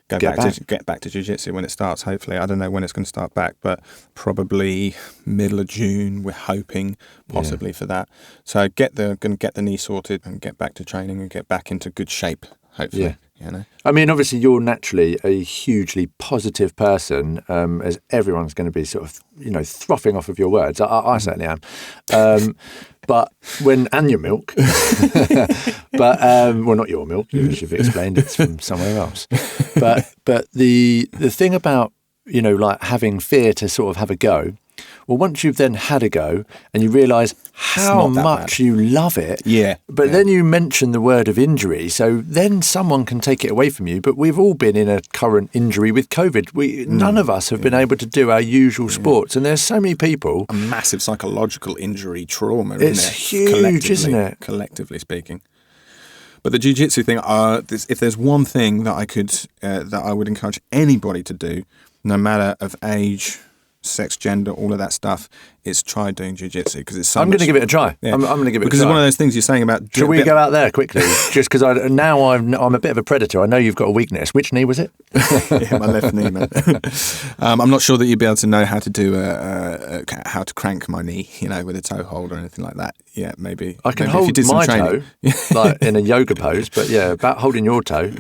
get back to jiu-jitsu when it starts. Hopefully, I don't know when it's going to start back, but probably middle of June. We're hoping possibly for that. So going to get the knee sorted and get back to training and get back into good shape. Hopefully, I mean, obviously, you're naturally a hugely positive person, as everyone's going to be sort of, frothing off of your words. I certainly am. But and your milk, but well, not your milk, as you've explained, it's from somewhere else. But the thing about having fear to sort of have a go. Well, once you've then had a go and you realise how much you love it, then you mention the word of injury, so then someone can take it away from you. But we've all been in a current injury with COVID. None of us have been able to do our usual sports, and there's so many people. A massive psychological injury trauma, it's huge, isn't it? Collectively speaking. But the jiu-jitsu thing, if there's one thing that I would encourage anybody to do, no matter of age, sex, gender, all of that stuff, is try doing jiu-jitsu because it's so I'm going to give it a try. Yeah. I'm going to give it a try. Because it's one of those things you're saying about... Should we go out there quickly? Just because I'm a bit of a predator. I know you've got a weakness. Which knee was it? Yeah, my left knee, man. I'm not sure that you'd be able to know how to do how to crank my knee, with a toe hold or anything like that. Yeah, maybe. I can maybe hold if you did my some training. toe, like in a yoga pose, but about holding your toe.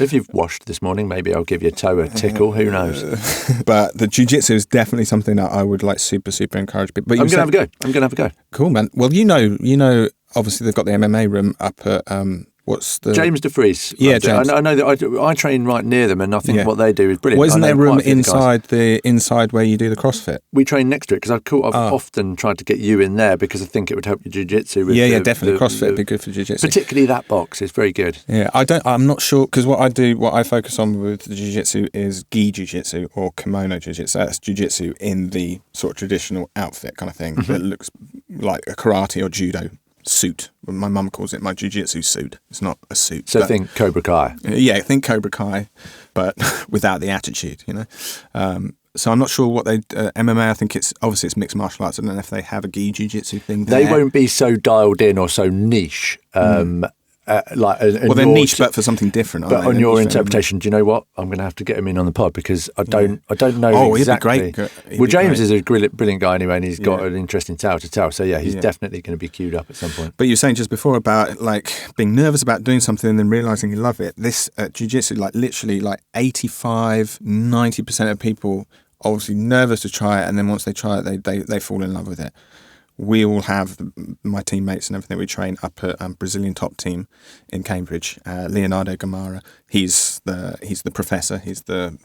If you've washed this morning, maybe I'll give your toe a tickle. Who knows? But the jiu-jitsu is definitely something that I would like super, super encourage people. But I'm going to have a go. Cool, man. Well, obviously they've got the MMA room up at what's the James de Vries? Yeah, James. I know that I train right near them, and I think what they do is brilliant. Well, isn't there room inside where you do the CrossFit? We train next to it because I've often tried to get you in there because I think it would help your jiu-jitsu. Definitely. CrossFit would be good for jiu-jitsu. Particularly that box is very good. Yeah, I'm not sure because what I focus on with the jiu-jitsu is gi jiu-jitsu or kimono jiu-jitsu. That's jiu-jitsu in the sort of traditional outfit kind of thing that looks like a karate or judo suit. My mum calls it my jiu-jitsu suit. It's not a suit. So think Cobra Kai. Yeah, think Cobra Kai, but without the attitude, So I'm not sure what they MMA. I think it's mixed martial arts. I don't know if they have a gi jiu-jitsu thing there. They won't be so dialed in or so niche they're niche, but for something different. But on your interpretation, do you know what? I'm going to have to get him in on the pod because I don't know exactly. He'd be great. Well, James is a brilliant guy anyway, and he's got an interesting tale to tell. So yeah, he's definitely going to be queued up at some point. But you were saying just before about like being nervous about doing something and then realizing you love it. This jiu-jitsu, like literally, like 85-90% of people obviously nervous to try it, and then once they try it, they fall in love with it. We all have my teammates and everything we train up at Brazilian top team in Cambridge. Leonardo Gamara, he's the professor, he's the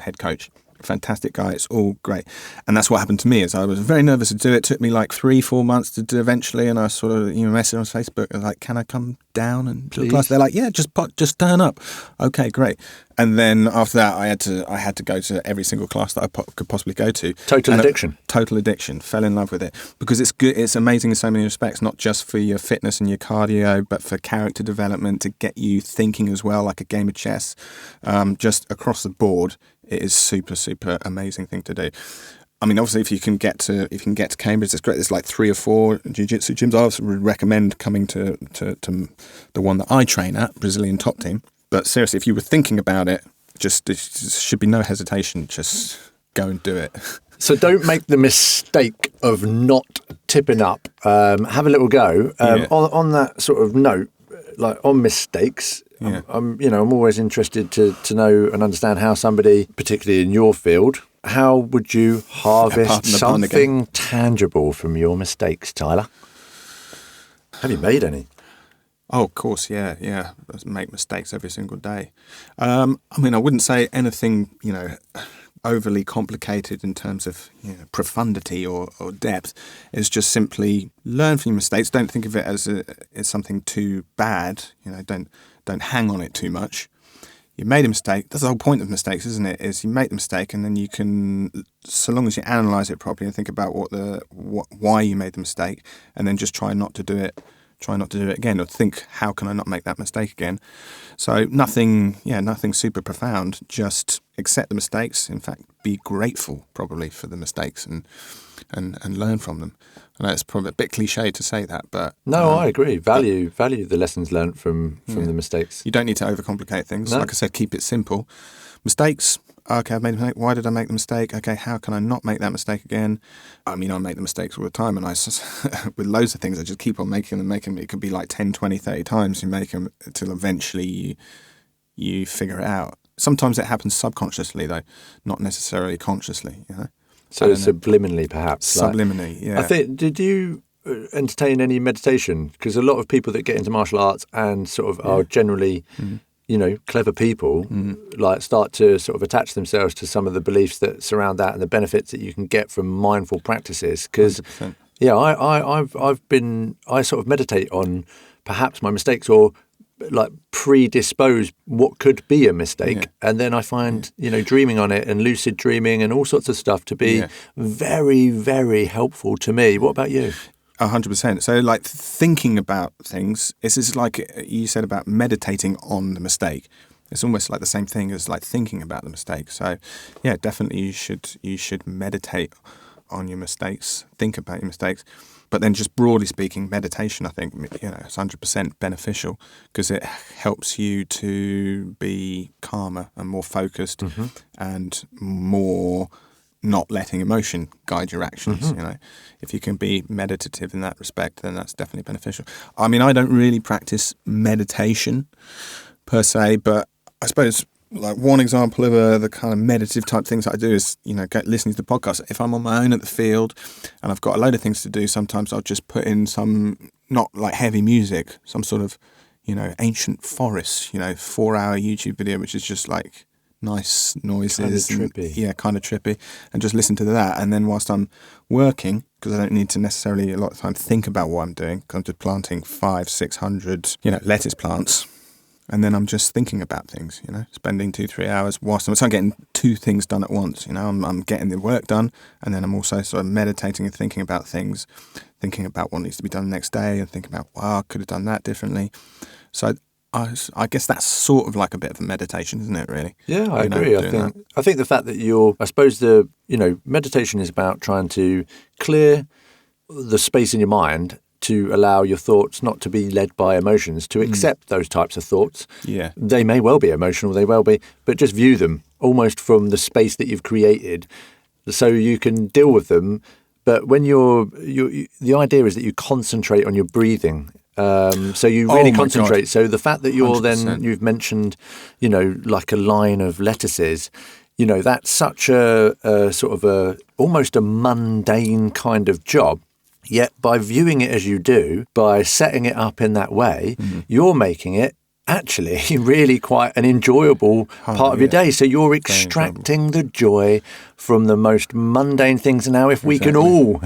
head coach. Fantastic guy. It's all great, and that's what happened to me. Is I was very nervous to do it. It took me like 3-4 months to do eventually, and I sort of messaged on Facebook and like, can I come down and do a class? They're like, yeah, just turn up. Okay, great. And then after that, I had to go to every single class that I could possibly go to. Total addiction. Fell in love with it because it's good. It's amazing in so many respects, not just for your fitness and your cardio, but for character development, to get you thinking as well, like a game of chess. Just across the board, it is super amazing thing to do. I mean, obviously, if you can get to Cambridge, it's great. There's like 3 or 4 jiu-jitsu gyms. I also would recommend coming to the one that I train at, Brazilian top team. But seriously, if you were thinking about it, there should be no hesitation. Just go and do it. So don't make the mistake of not tipping up. Have a little go. On that sort of note, like on mistakes. Yeah. I'm always interested to know and understand how somebody, particularly in your field, how would you harvest something tangible from your mistakes, Tyler? Have you made any? Oh, of course, yeah. I make mistakes every single day. I mean, I wouldn't say anything, overly complicated in terms of profundity or depth. It's just simply learn from your mistakes. Don't think of it as something too bad. Don't hang on it too much. You made a mistake. That's the whole point of mistakes, isn't it? Is you make the mistake, and then you can, so long as you analyse it properly and think about why you made the mistake, and then just try not to do it again, or think, how can I not make that mistake again? So nothing super profound. Just accept the mistakes. In fact, be grateful probably for the mistakes and learn from them. I know it's probably a bit cliche to say that, but no, I agree. Value the lessons learned from the mistakes. You don't need to overcomplicate things. No. Like I said, keep it simple. Mistakes. Okay, I've made a mistake. Why did I make the mistake? Okay, how can I not make that mistake again? I mean, I make the mistakes all the time, and with loads of things, I just keep on making them. It could be like 10, 20, 30 times you make them until eventually you figure it out. Sometimes it happens subconsciously, though, not necessarily consciously, So subliminally, perhaps. Subliminally, yeah. I think, did you entertain any meditation? Because a lot of people that get into martial arts and sort of are generally... clever people like start to sort of attach themselves to some of the beliefs that surround that and the benefits that you can get from mindful practices. Because, I sort of meditate on perhaps my mistakes or like predispose what could be a mistake, and then I find dreaming on it and lucid dreaming and all sorts of stuff to be very, very helpful to me. What about you? 100%. So, like, thinking about things, it's like you said about meditating on the mistake. It's almost like the same thing as like thinking about the mistake. So, yeah, definitely you should meditate on your mistakes, think about your mistakes. But then, just broadly speaking, meditation, I think, it's 100% beneficial because it helps you to be calmer and more focused and more not letting emotion guide your actions. If you can be meditative in that respect, then that's definitely beneficial. I mean, I don't really practice meditation per se, but I suppose like one example of the kind of meditative type things that I do is, listening to the podcast. If I'm on my own at the field and I've got a load of things to do, sometimes I'll just put in some, not like heavy music, some sort of, ancient forest, 4-hour YouTube video, which is just like nice noises, kind of trippy, and just listen to that. And then whilst I'm working, because I don't need to necessarily a lot of time think about what I'm doing, because I'm just planting 500-600 lettuce plants, and then I'm just thinking about things, spending 2-3 hours whilst I'm getting 2 things done at once. I'm getting the work done, and then I'm also sort of meditating and thinking about things, thinking about what needs to be done the next day, and thinking about, wow, I could have done that differently. So I guess that's sort of like a bit of a meditation, isn't it, really? Yeah, I agree. I think the fact that I suppose meditation is about trying to clear the space in your mind to allow your thoughts not to be led by emotions, to accept those types of thoughts. Yeah. They may well be emotional, they will be, but just view them almost from the space that you've created so you can deal with them. But when the idea is that you concentrate on your breathing. So you really concentrate. God. So the fact that you've mentioned, like a line of lettuces, that's such a sort of almost a mundane kind of job. Yet by viewing it as you do, by setting it up in that way, you're making it actually really quite an enjoyable part of your day. So you're extracting the joy from the most mundane things. And now if we can all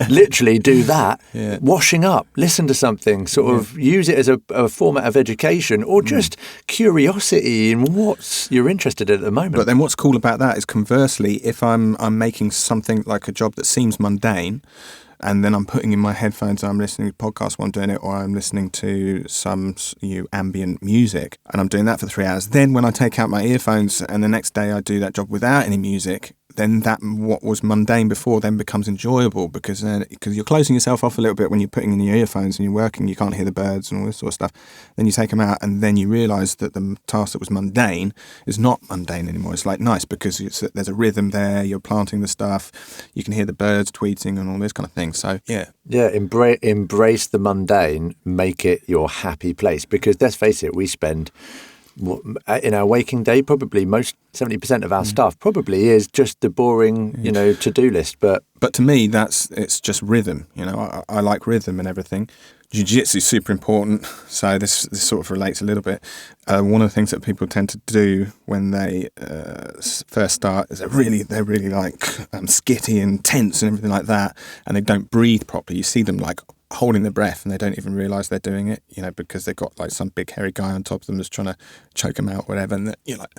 literally do that, washing up, listen to something, sort of use it as a format of education or just curiosity in what you're interested in at the moment. But then what's cool about that is conversely, if I'm making something like a job that seems mundane, and then I'm putting in my headphones, I'm listening to podcasts while I'm doing it, or I'm listening to some ambient music, and I'm doing that for 3 hours. Then when I take out my earphones and the next day I do that job without any music, then that what was mundane before then becomes enjoyable because you're closing yourself off a little bit when you're putting in your earphones and you're working, you can't hear the birds and all this sort of stuff. Then you take them out and then you realise that the task that was mundane is not mundane anymore. It's like nice because there's a rhythm there, you're planting the stuff, you can hear the birds tweeting and all this kind of thing. So, yeah. Yeah, embrace the mundane, make it your happy place because let's face it, we spend... in our waking day, probably most 70% of our stuff probably is just the boring, to-do list. But to me, it's just rhythm. I like rhythm and everything. Jiu Jitsu is super important, so this sort of relates a little bit. One of the things that people tend to do when they first start is they're really like skitty and tense and everything like that, and they don't breathe properly. You see them like holding their breath and they don't even realise they're doing it, because they've got like some big hairy guy on top of them that's trying to choke them out, whatever, and you're like,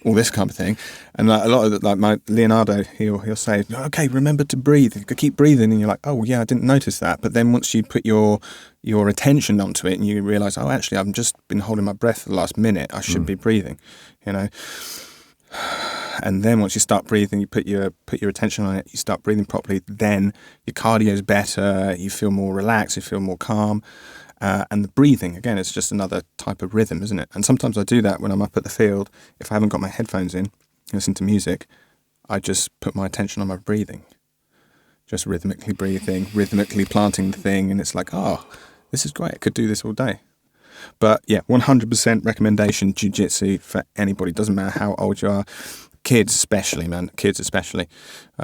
all this kind of thing. And like a lot of my Leonardo, he'll say, okay, remember to breathe, keep breathing, and you're like, oh yeah, I didn't notice that. But then once you put your attention onto it and you realise, oh, actually, I've just been holding my breath for the last minute, I should be breathing, And then once you start breathing, you put your attention on it, you start breathing properly, then your cardio is better, you feel more relaxed, you feel more calm. And the breathing, again, it's just another type of rhythm, isn't it? And sometimes I do that when I'm up at the field. If I haven't got my headphones in, listen to music, I just put my attention on my breathing. Just rhythmically breathing, rhythmically planting the thing, and it's like, oh, this is great, I could do this all day. But yeah, 100% recommendation, Jiu Jitsu for anybody, doesn't matter how old you are. Kids especially, man. Kids especially.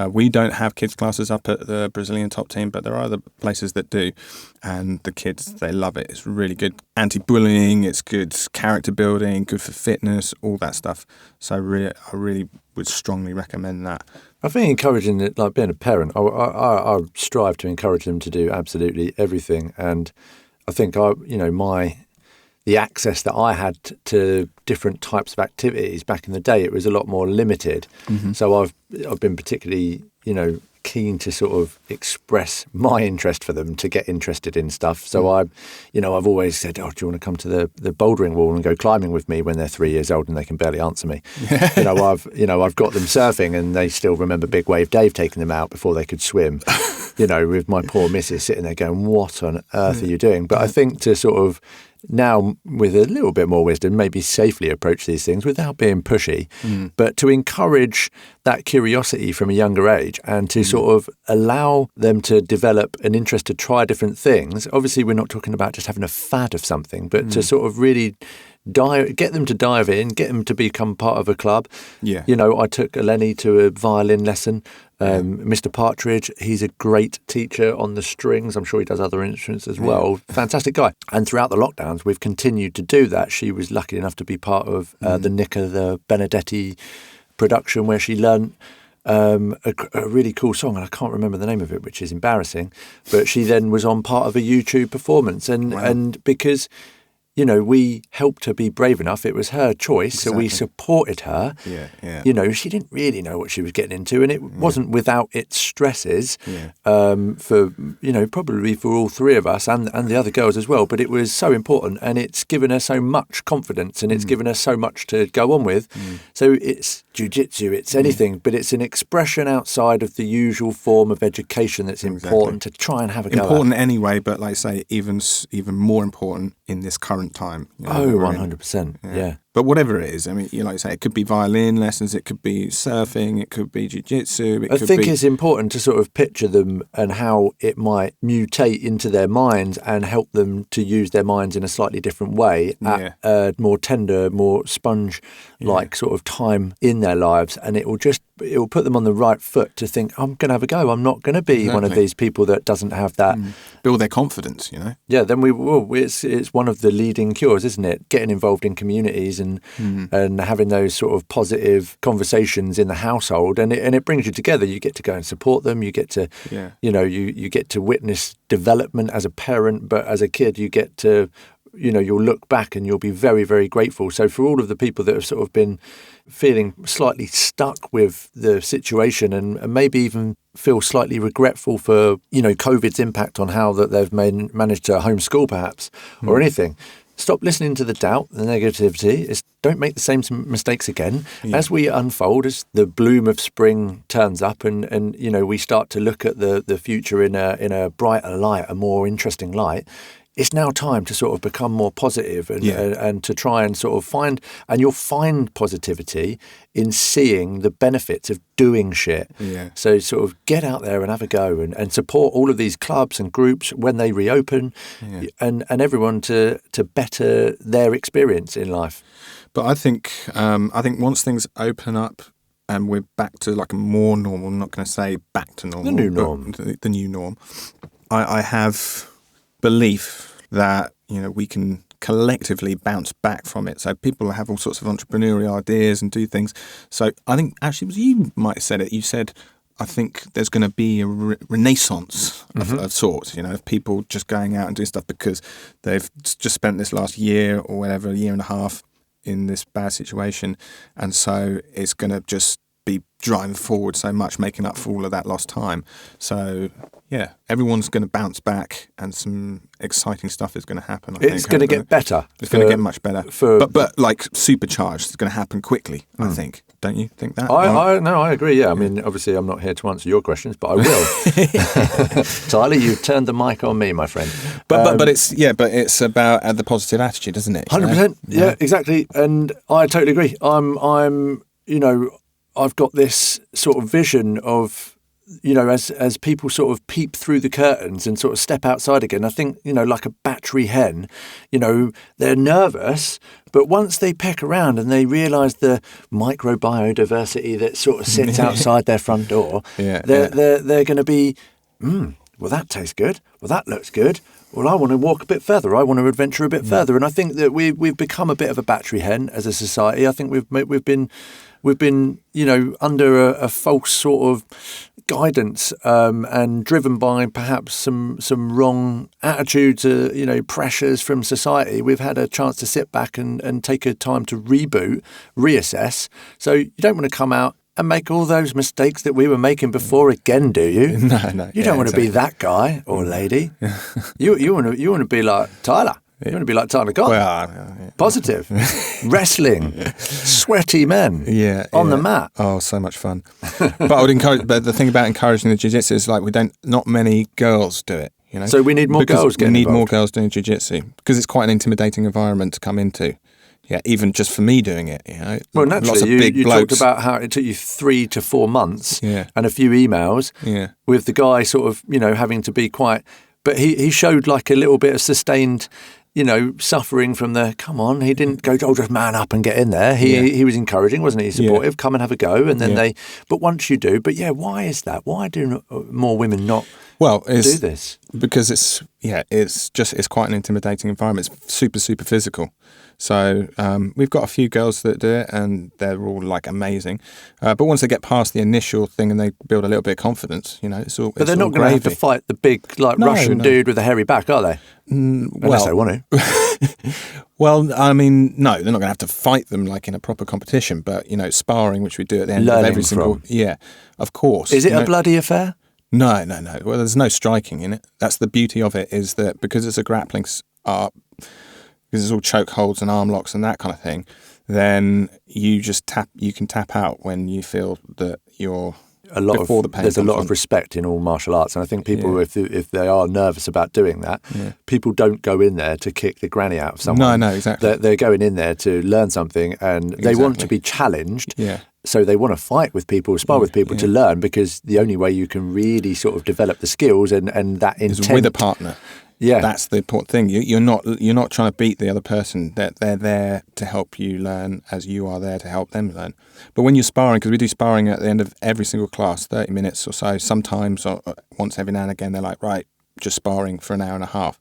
We don't have kids classes up at the Brazilian top team, but there are other places that do. And the kids, they love it. It's really good anti-bullying. It's good character building, good for fitness, all that stuff. So I really would strongly recommend that. I think encouraging it, like being a parent, I strive to encourage them to do absolutely everything. And I think the access that I had to different types of activities back in the day, it was a lot more limited. Mm-hmm. So I've been particularly, keen to sort of express my interest for them to get interested in stuff. So I've always said, oh, do you want to come to the bouldering wall and go climbing with me when they're 3 years old and they can barely answer me? I've got them surfing and they still remember Big Wave Dave taking them out before they could swim. With my poor missus sitting there going, what on earth are you doing? But I think to sort of now, with a little bit more wisdom, maybe safely approach these things without being pushy, but to encourage that curiosity from a younger age and to sort of allow them to develop an interest to try different things. Obviously, we're not talking about just having a fad of something, but to sort of really get them to dive in, get them to become part of a club. Yeah. I took Eleni to a violin lesson. Mr. Partridge, he's a great teacher on the strings. I'm sure he does other instruments as well. Fantastic guy. And throughout the lockdowns, we've continued to do that. She was lucky enough to be part of the Nicca, the Benedetti production where she learned a really cool song, and I can't remember the name of it, which is embarrassing. But she then was on part of a YouTube performance. And because... we helped her be brave enough. It was her choice, so we supported her. She didn't really know what she was getting into, and it wasn't without its stresses for, probably for all three of us and the other girls as well. But it was so important, and it's given her so much confidence, and it's given her so much to go on with. So it's jiu-jitsu, it's anything, but it's an expression outside of the usual form of education that's important to try and have a go at. Important anyway, but like I say, even more important in this current time. 100%. Yeah. But whatever it is, I mean, like you say, it could be violin lessons, it could be surfing, it could be jiu-jitsu. I think it's important to sort of picture them and how it might mutate into their minds and help them to use their minds in a slightly different way at a more tender, more sponge-like sort of time in their lives. And it will put them on the right foot to think, I'm going to have a go. I'm not going to be one of these people that doesn't have that. Build their confidence, Yeah, then we will. It's one of the leading cures, isn't it? Getting involved in communities and having those sort of positive conversations in the household, and it brings you together. You get to go and support them. You get to, you get to witness development as a parent, but as a kid, you get to, you'll look back and you'll be very, very grateful. So for all of the people that have sort of been feeling slightly stuck with the situation and maybe even feel slightly regretful for, COVID's impact on how that they've managed to homeschool perhaps or anything. Stop listening to the doubt, the negativity. Don't make the same mistakes again. As we unfold, as the bloom of spring turns up and we start to look at the future in a brighter light, a more interesting light, it's now time to sort of become more positive and to try and sort of find, and you'll find positivity in seeing the benefits of doing shit. So sort of get out there and have a go and support all of these clubs and groups when they reopen and everyone to better their experience in life. But I think once things open up and we're back to like a more normal, I'm not going to say back to normal. The new norm. The new norm. I have belief that we can collectively bounce back from it. So people have all sorts of entrepreneurial ideas and do things. So I think actually it was you might have said it. You said, I think there's going to be a renaissance of sorts, of people just going out and doing stuff because they've just spent this last year or whatever, a year and a half in this bad situation. And so it's going to just be driving forward so much, making up for all of that lost time. So yeah, everyone's going to bounce back and some exciting stuff is going to happen. It's going to get better. It's going to get much better. But like supercharged, it's going to happen quickly, I think. Don't you think that? I agree, yeah. I mean, obviously I'm not here to answer your questions, but I will. Tyler, you've turned the mic on me, my friend. But it's about the positive attitude, isn't it? 100%. Yeah, exactly. And I totally agree. I'm I've got this sort of vision of, as people sort of peep through the curtains and sort of step outside again, I think, like a battery hen, they're nervous, but once they peck around and they realise the microbiodiversity that sort of sits outside their front door, they're going to be, well, that tastes good. Well, that looks good. Well, I want to walk a bit further. I want to adventure a bit further. And I think that we've become a bit of a battery hen as a society. I think we've been under a false sort of guidance and driven by perhaps some wrong attitudes, pressures from society. We've had a chance to sit back and take a time to reboot, reassess. So you don't want to come out and make all those mistakes that we were making before again, do you? No. You don't want to be that guy or lady. You want to be like Tyler. You want to be like Tyler Gott. Well, positive, wrestling, sweaty men on the mat. Oh, so much fun. But I would encourage. But the thing about encouraging the jiu-jitsu is like not many girls do it. So we need more girls getting involved. We need more girls doing jiu-jitsu because it's quite an intimidating environment to come into. Yeah, even just for me doing it, Well, naturally, you talked about how it took you 3 to 4 months and a few emails with the guy sort of, having to be quite... But he showed like a little bit of sustained, suffering from the, come on, he didn't go, just man up and get in there. He was encouraging, wasn't he? Supportive, come and have a go. And then but once you do, why is that? Why do more women not Well, do this? Because it's quite an intimidating environment. It's super, super physical. So we've got a few girls that do it, and they're all like amazing. But once they get past the initial thing and they build a little bit of confidence, it's all. But they're not going to have to fight the big Russian dude with a hairy back, are they? Unless they want to. Well, I mean, no, they're not going to have to fight them like in a proper competition. But sparring, which we do at the end of every single. Yeah, of course. Is it a bloody affair? No. Well, there's no striking in it. That's the beauty of it, is that because it's a grappling art, because it's all choke holds and arm locks and that kind of thing, then you can tap out when you feel that you're there's a lot of respect in all martial arts, and I think people, if they are nervous about doing that, people don't go in there to kick the granny out of someone. No, exactly. They're going in there to learn something, and they want to be challenged. Yeah. So they want to fight with people, spar with people to learn, because the only way you can really sort of develop the skills and that intent is with a partner. Yeah, that's the important thing. You're not trying to beat the other person. They're there to help you learn, as you are there to help them learn. But when you're sparring, because we do sparring at the end of every single class, 30 minutes or so. Sometimes, or once every now and again, they're like, right, just sparring for an hour and a half.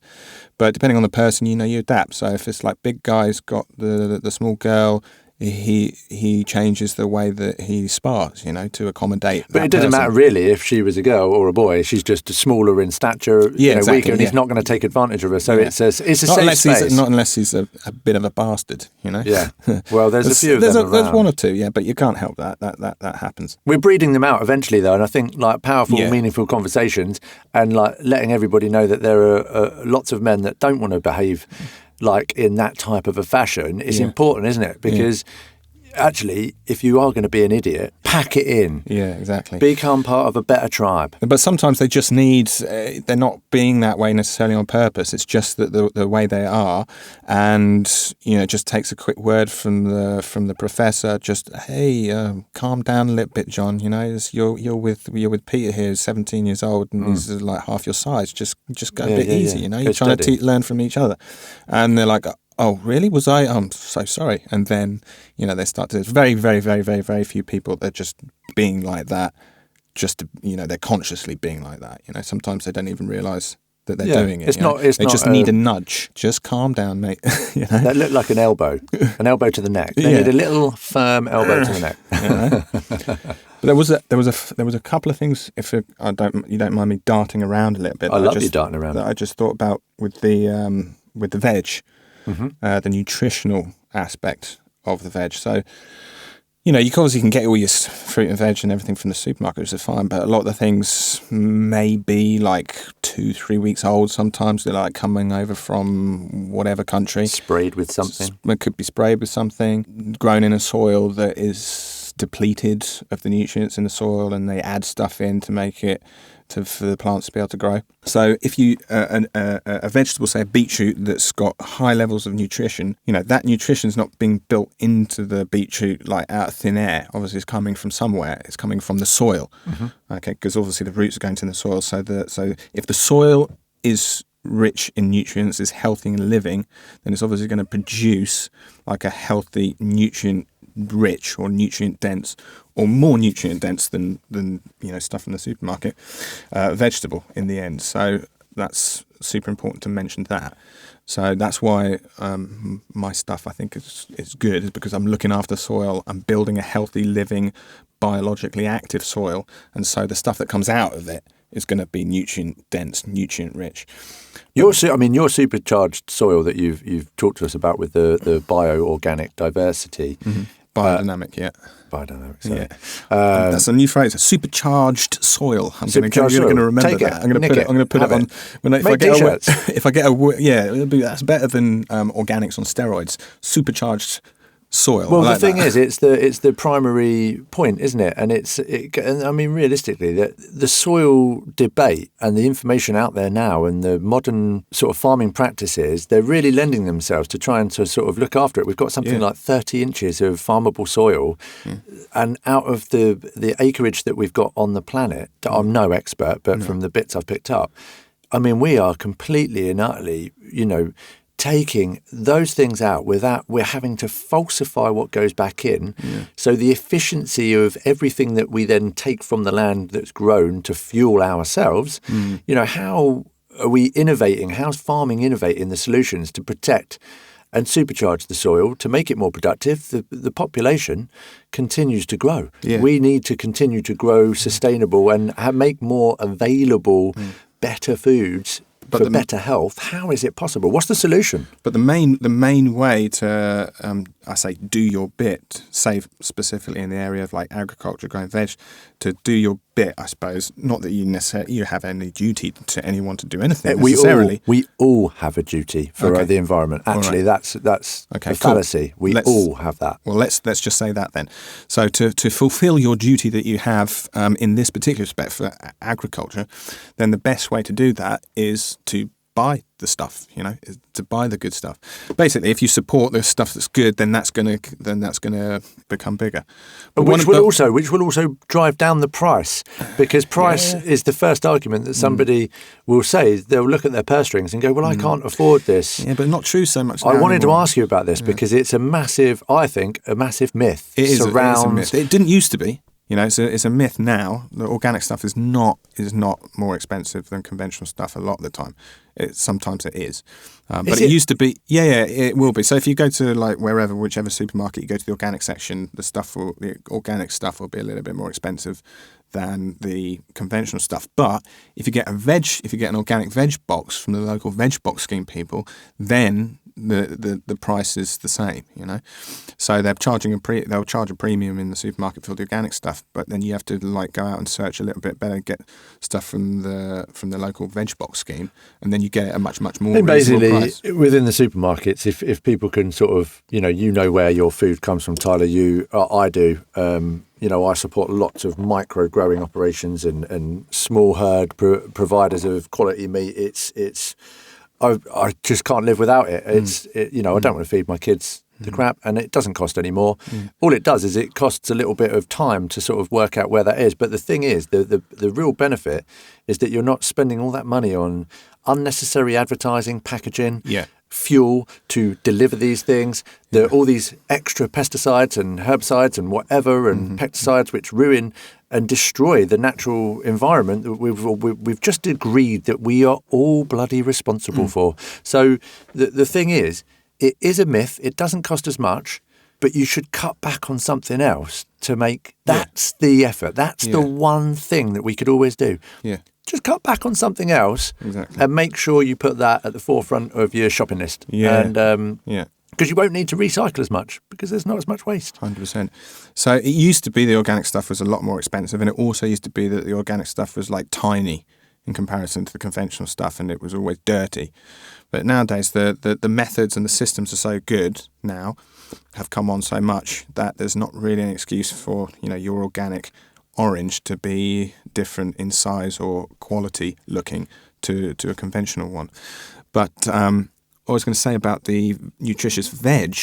But depending on the person, you adapt. So if it's like big guy's got the small girl, he changes the way that he spars, to accommodate. But it doesn't matter really if she was a girl or a boy. She's just smaller in stature, exactly, weaker, and he's not going to take advantage of her. So it's a safe space. Not unless he's a bit of a bastard, Yeah. Well, there's a few of them. There's one or two, but you can't help that. That happens. We're breeding them out eventually, though, and I think like powerful, meaningful conversations, and like letting everybody know that there are lots of men that don't want to behave like in that type of a fashion is important, isn't it? Because actually, if you are going to be an idiot, pack it in. Yeah, exactly. Become part of a better tribe. But sometimes they just need, they're not being that way necessarily on purpose. It's just that the way they are. And, it just takes a quick word from the professor. Just, hey, calm down a little bit, John. You're with Peter here, who's 17 years old, and he's like half your size. Just go a bit easy, You're trying to learn from each other. And they're like, oh, really? Was I? I'm so sorry. And then, they start to, there's very, very, very, very, very few people that are just being like that, they're consciously being like that. Sometimes they don't even realise that they're doing it. They just need a nudge. Just calm down, mate. That looked like an elbow to the neck. They need a little firm elbow to the neck. But there was a couple of things. If you don't mind me darting around a little bit. I love you darting around. That I just thought about with the veg. The nutritional aspect of the veg. So, you obviously can get all your fruit and veg and everything from the supermarket, which is fine, but a lot of the things may be like 2-3 weeks old. Sometimes they're like coming over from whatever country. Sprayed with something. It could be sprayed with something, grown in a soil that is depleted of the nutrients in the soil, and they add stuff in to make it for the plants to be able to grow. So if you a vegetable, say a beetroot, that's got high levels of nutrition, that nutrition's not being built into the beetroot like out of thin air. Obviously, it's coming from somewhere. It's coming from the soil. Okay, because obviously the roots are going to the soil. So if the soil is rich in nutrients, is healthy and living, then it's obviously going to produce like a healthy, nutrient rich or nutrient dense, or more nutrient dense than stuff in the supermarket vegetable in the end. So that's super important to mention that. So that's why my stuff, I think, is good, is because I'm looking after soil. I'm building a healthy, living, biologically active soil, and so the stuff that comes out of it is going to be nutrient dense, nutrient rich. Your supercharged soil that you've talked to us about with the bio-organic diversity. Biodynamic, Biodynamics, yeah. That's a new phrase, a supercharged soil. I'm going to remember that. I'm going to put it on. If I get a that's better than organics on steroids. Supercharged soil. Well, the thing is, it's the primary point, isn't it? And realistically, the soil debate and the information out there now, and the modern sort of farming practices, they're really lending themselves to trying to sort of look after it. We've got something like 30 inches of farmable soil, and out of the acreage that we've got on the planet, I'm no expert, but from the bits I've picked up, we are completely and utterly, taking those things out without we're having to falsify what goes back in. So the efficiency of everything that we then take from the land that's grown to fuel ourselves, how are we innovating? How's farming innovating the solutions to protect and supercharge the soil to make it more productive? The population continues to grow. We need to continue to grow sustainable and make more available, better foods for better health. How is it possible? What's the solution? But the main way to, I say, do your bit, say specifically in the area of like agriculture, growing veg, to do your bit, I suppose, not that you have any duty to anyone to do anything necessarily. We all have a duty for the environment. Actually, that's a fallacy. We all have that. Well, let's just say that then. So to fulfill your duty that you have in this particular respect for agriculture, then the best way to do that is to buy the stuff, to buy the good stuff. Basically, if you support the stuff that's good, then that's gonna become bigger. But which will also drive down the price, because price is the first argument that somebody will say. They'll look at their purse strings and go, "Well, I can't afford this." Yeah, but not true so much. I wanted to ask you about this because it's a massive myth. It is a myth. It didn't used to be. It's a myth now. The organic stuff is not more expensive than conventional stuff a lot of the time. Sometimes it is. But it used to be. Yeah, it will be. So if you go to like whichever supermarket you go to, the organic section, the organic stuff will be a little bit more expensive than the conventional stuff. But if you get an organic veg box from the local veg box scheme people, then the price is the same, So they'll charge a premium in the supermarket for the organic stuff, but then you have to like go out and search a little bit better, get stuff from the local veg box scheme, and then you get it a much more reasonable price. Basically, within the supermarkets, if people can sort of where your food comes from, Tyler, I do. I support lots of micro growing operations and small herd providers of quality meat. It's I just can't live without it. I don't want to feed my kids the crap, and it doesn't cost any more. All it does is it costs a little bit of time to sort of work out where that is. But the thing is, the real benefit is that you're not spending all that money on unnecessary advertising, packaging, fuel to deliver these things. There are all these extra pesticides and herbicides and whatever and pesticides which ruin and destroy the natural environment that we've just agreed that we are all bloody responsible for. So the thing is, it is a myth. It doesn't cost as much, but you should cut back on something else to make. That's the effort. That's the one thing that we could always do. Yeah. Just cut back on something else and make sure you put that at the forefront of your shopping list. Because you won't need to recycle as much because there's not as much waste. 100%. So it used to be the organic stuff was a lot more expensive, and it also used to be that the organic stuff was like tiny in comparison to the conventional stuff, and it was always dirty. But nowadays the methods and the systems are so good now, have come on so much that there's not really an excuse for your organic orange to be different in size or quality looking to a conventional one. But what I was going to say about the nutritious veg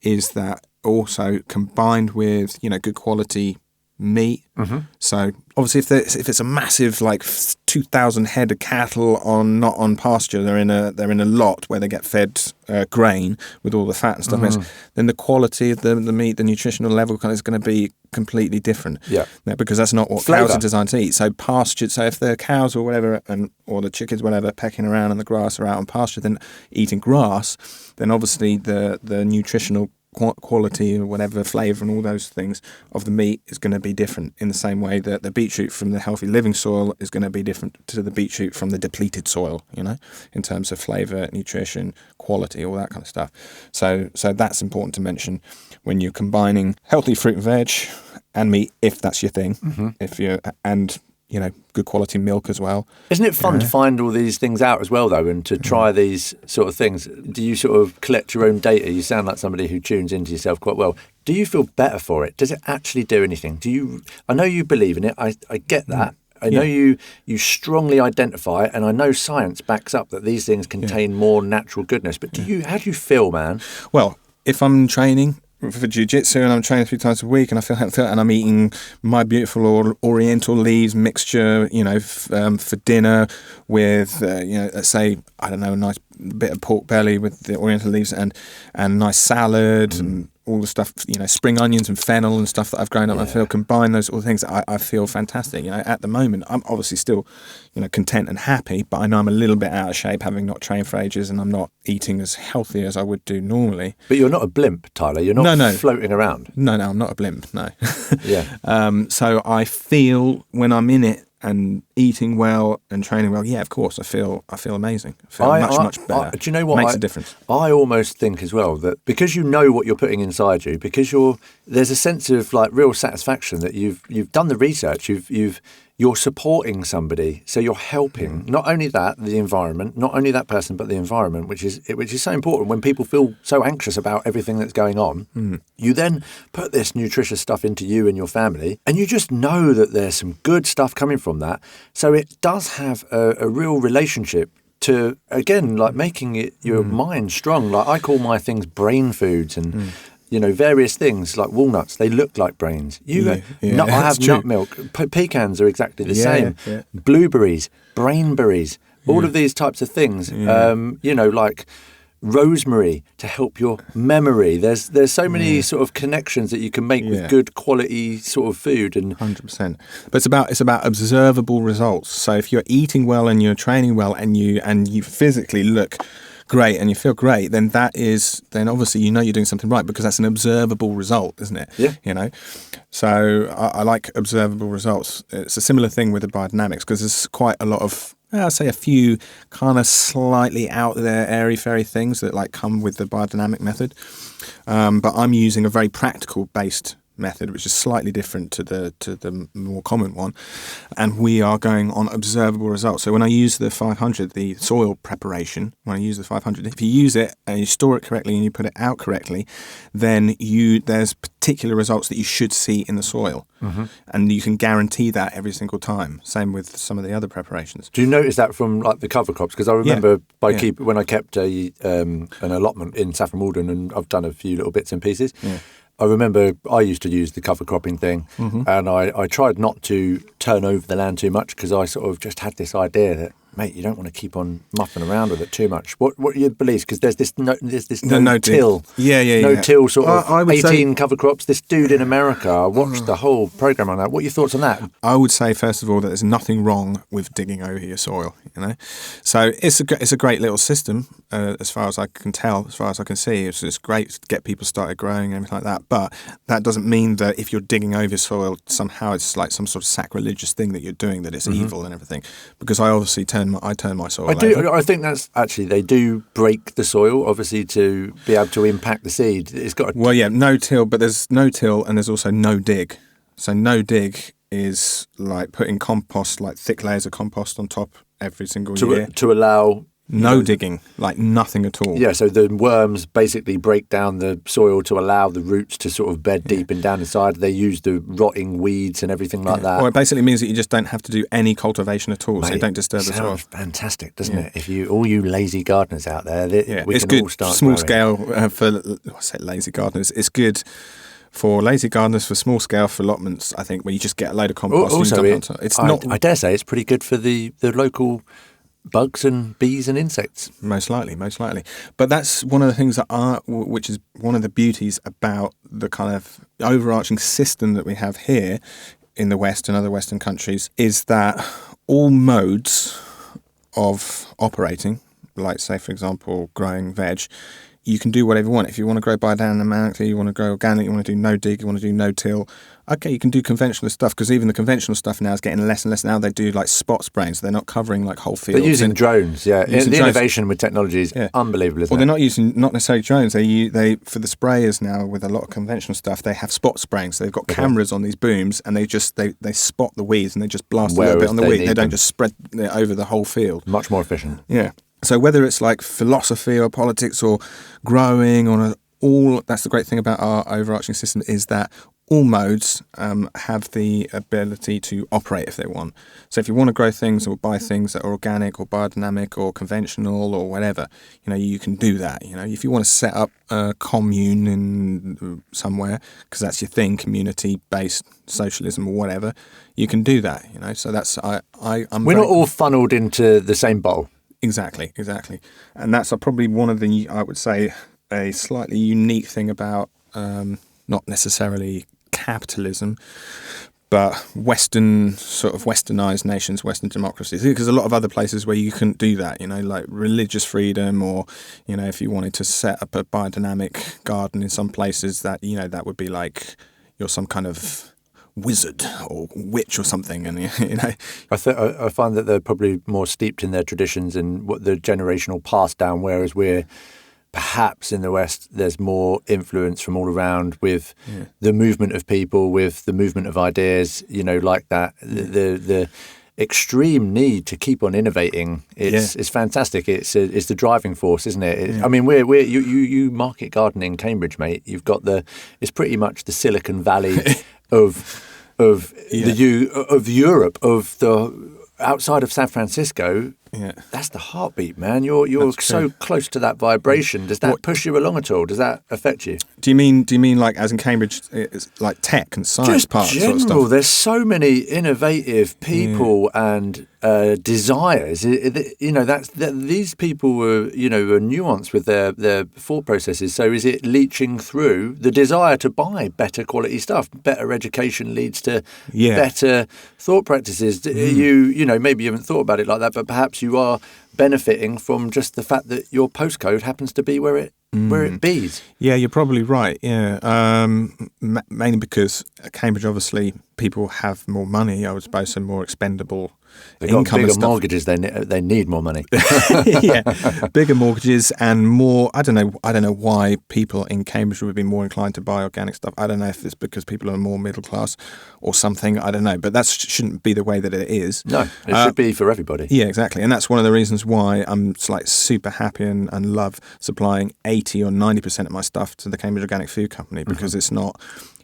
is that also combined with good quality meat. So obviously if it's a massive like 2,000 head of cattle not on pasture, they're in a lot where they get fed grain with all the fat and stuff, then the quality of the meat, the nutritional level is going to be completely different. Because that's not what cows are designed to eat. So pastured, so if the cows or whatever or the chickens, whatever, pecking around in the grass or out on pasture, then eating grass, then obviously the nutritional quality or whatever flavour and all those things of the meat is going to be different, in the same way that the beetroot from the healthy living soil is going to be different to the beetroot from the depleted soil, in terms of flavour, nutrition, quality, all that kind of stuff. So that's important to mention when you're combining healthy fruit and veg and meat, if that's your thing, good quality milk as well. Isn't it fun to find all these things out as well, though, and to try these sort of things? Do you sort of collect your own data? You sound like somebody who tunes into yourself quite well. Do you feel better for it? Does it actually do anything? I know you believe in it. I get that. I know you strongly identify, and I know science backs up that these things contain more natural goodness. But how do you feel, man? Well, if I'm training for Jiu Jitsu and I'm training 3 times a week and I feel healthy and I'm eating my beautiful Oriental leaves mixture, for dinner with, let's say, I don't know, a nice bit of pork belly with the Oriental leaves and nice salad and all the stuff, spring onions and fennel and stuff that I've grown up. I feel combine those all things. I feel fantastic. At the moment, I'm obviously still, content and happy, but I know I'm a little bit out of shape, having not trained for ages, and I'm not eating as healthy as I would do normally. But you're not a blimp, Tyler. You're not floating around. No, I'm not a blimp. No. Yeah. So I feel when I'm in it and eating well and training well, of course, I feel amazing. I feel much better. Do you know what? Makes a difference. I almost think as well that because you know what you're putting inside you, because there's a sense of like real satisfaction that you've done the research, you're supporting somebody, so you're helping not only the environment, not only that person, but the environment, which is so important when people feel so anxious about everything that's going on. You then put this nutritious stuff into you and your family, and you just know that there's some good stuff coming from that. So it does have a real relationship to, again, like making it your mind strong. Like I call my things brain foods and. Various things like walnuts, they look like brains. I have nut milk. Pecans are exactly the same. Yeah. Blueberries, brainberries, all of these types of things. Like rosemary to help your memory. There's so many sort of connections that you can make with good quality sort of food. And 100%. But it's about observable results. So if you're eating well and you're training well and you physically look great and you feel great, then obviously you're doing something right, because that's an observable result, isn't it? Yeah. So I like observable results. It's a similar thing with the biodynamics, because there's quite a lot of, I'll say a few kind of slightly out there airy-fairy things that like come with the biodynamic method. But I'm using a very practical based method, which is slightly different to the more common one, and we are going on observable results. So when I use the 500, the soil preparation, if you use it and you store it correctly and you put it out correctly, then there's particular results that you should see in the soil, and you can guarantee that every single time. Same with some of the other preparations. Do you notice that from like the cover crops? Because I remember when I kept an allotment in Saffron Walden, and I've done a few little bits and pieces. Yeah. I remember I used to use the cover cropping thing, and I tried not to turn over the land too much, because I sort of just had this idea that, mate, you don't want to keep on muffing around with it too much. What are your beliefs? Because there's this no-till. No-till sort of 18 cover crops. This dude in America watched the whole program on that. What are your thoughts on that? I would say, first of all, that there's nothing wrong with digging over your soil, So it's a great little system, as far as I can tell, as far as I can see. It's great to get people started growing and everything like that. But that doesn't mean that if you're digging over your soil, somehow it's like some sort of sacrilegious thing that you're doing, that it's evil and everything. Because I obviously turn my soil over. I think that's actually, they do break the soil, obviously, to be able to impact the seed. It's got no-till, but there's no-till and there's also no-dig. So no-dig is like putting compost, like thick layers of compost on top every single year. To allow... No digging, like nothing at all. Yeah, so the worms basically break down the soil to allow the roots to sort of bed deep and down inside. They use the rotting weeds and everything like that. Well, it basically means that you just don't have to do any cultivation at all, so you don't disturb the soil. Sounds fantastic, doesn't it? If all you lazy gardeners out there, we it's can good. All start small growing. Scale I say lazy gardeners. It's good for lazy gardeners, for small scale, for allotments, I think, where you just get a load of compost. I dare say it's pretty good for the local bugs and bees and insects. Most likely. But that's one of the things which is one of the beauties about the kind of overarching system that we have here in the West and other Western countries, is that all modes of operating, like say for example growing veg, you can do whatever you want. If you want to grow biodynamically, you want to grow organic, you want to do no dig, you want to do no till, okay, you can do conventional stuff, because even the conventional stuff now is getting less and less. Now they do like spot spraying, so they're not covering like whole fields. They're using drones, The innovation with technology is unbelievable, isn't it? Well, they're not using, not necessarily drones. They for the sprayers now, with a lot of conventional stuff, they have spot spraying. So they've got cameras on these booms, and they spot the weeds and they just blast a little bit on the weed. They don't just spread it over the whole field. Much more efficient. Yeah. So whether it's like philosophy or politics or growing or that's the great thing about our overarching system, is that all modes have the ability to operate if they want. So if you want to grow things or buy things that are organic or biodynamic or conventional or whatever, you can do that. If you want to set up a commune in somewhere, because that's your thing, community-based socialism or whatever, you can do that. So that's We're not all funneled into the same bowl. Exactly, and that's probably one of the, I would say, a slightly unique thing about not necessarily capitalism, but westernized nations, Western democracies, because a lot of other places where you couldn't do that, like religious freedom, or if you wanted to set up a biodynamic garden in some places, that that would be like you're some kind of wizard or witch or something, and I find that they're probably more steeped in their traditions and what the generational pass down, whereas we're perhaps in the West, there's more influence from all around with the movement of people, with the movement of ideas, like that. The extreme need to keep on innovating. It's fantastic. It's the driving force, isn't it? I mean, you market gardening Cambridge, mate. You've got it's pretty much the Silicon Valley of Europe, of the outside of San Francisco. Yeah. That's the heartbeat, man. You're so close to that vibration. Does that push you along at all? Does that affect you? Do you mean like as in Cambridge, it's like tech and science parts general, sort of stuff? There's so many innovative people and desires. These people were nuanced with their thought processes. So is it leaching through the desire to buy better quality stuff? Better education leads to better thought practices. Maybe you haven't thought about it like that, but perhaps you are benefiting from just the fact that your postcode happens to be where it bees. Yeah, you're probably right. Yeah, mainly because Cambridge, obviously, people have more money. I would suppose, and more expendable They've got income. Bigger mortgages. They need more money. Yeah, bigger mortgages and more. I don't know why people in Cambridge would be more inclined to buy organic stuff. I don't know if it's because people are more middle class or something. I don't know, but that shouldn't be the way that it is. No, it should be for everybody. Yeah, exactly, and that's one of the reasons why I'm super happy and love supplying 80 or 90% of my stuff to the Cambridge Organic Food Company, because it's not.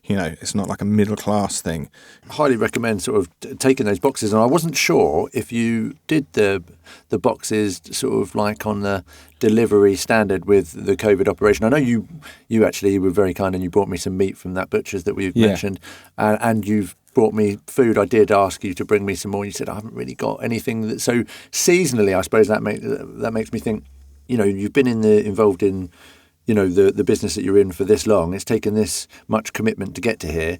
It's not like a middle class thing. I highly recommend sort of taking those boxes. And I wasn't sure if you did the boxes sort of like on the delivery standard with the COVID operation. I know you actually were very kind and you brought me some meat from that butcher's that we've mentioned, and you've brought me food. I did ask you to bring me some more. You said I haven't really got anything. So seasonally, I suppose that makes me think. You've been involved in. The business that you're in for this long, it's taken this much commitment to get to here.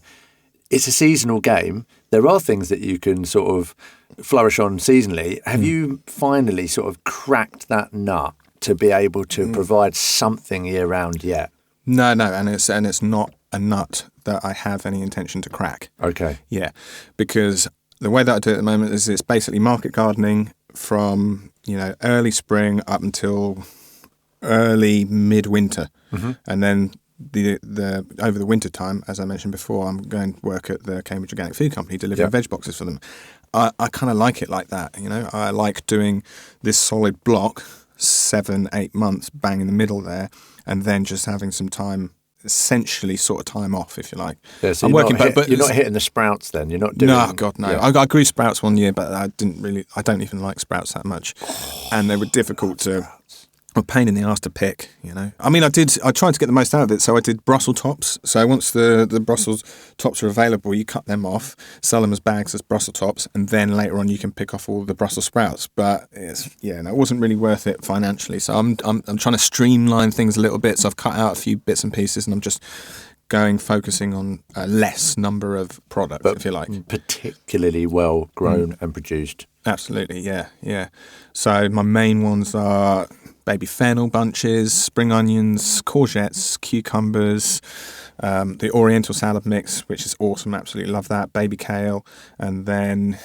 It's a seasonal game. There are things that you can sort of flourish on seasonally. Have you finally sort of cracked that nut to be able to provide something year round yet? No, and it's not a nut that I have any intention to crack. Okay. Yeah, because the way that I do it at the moment is it's basically market gardening from early spring up until early midwinter, and then the over the winter time, as I mentioned before, I'm going to work at the Cambridge Organic Food Company delivering veg boxes for them. I kind of like it like that, I like doing this solid block, 7-8 months bang in the middle there, and then just having some time, essentially sort of time off, if you like. Yeah, so but you're not hitting the sprouts then. You're not doing. No, God, no. Yeah. I grew sprouts one year, but I don't even like sprouts that much, and they were difficult to. A pain in the arse to pick, I mean, I tried to get the most out of it, so I did Brussels tops. So once the Brussels tops are available, you cut them off, sell them as bags as Brussels tops, and then later on you can pick off all the Brussels sprouts. But it wasn't really worth it financially. So I'm trying to streamline things a little bit. So I've cut out a few bits and pieces, and I'm just focusing on a less number of products, if you like. Particularly well grown and produced. Absolutely, yeah. So my main ones are baby fennel bunches, spring onions, courgettes, cucumbers, the Oriental salad mix, which is awesome, absolutely love that, baby kale, and then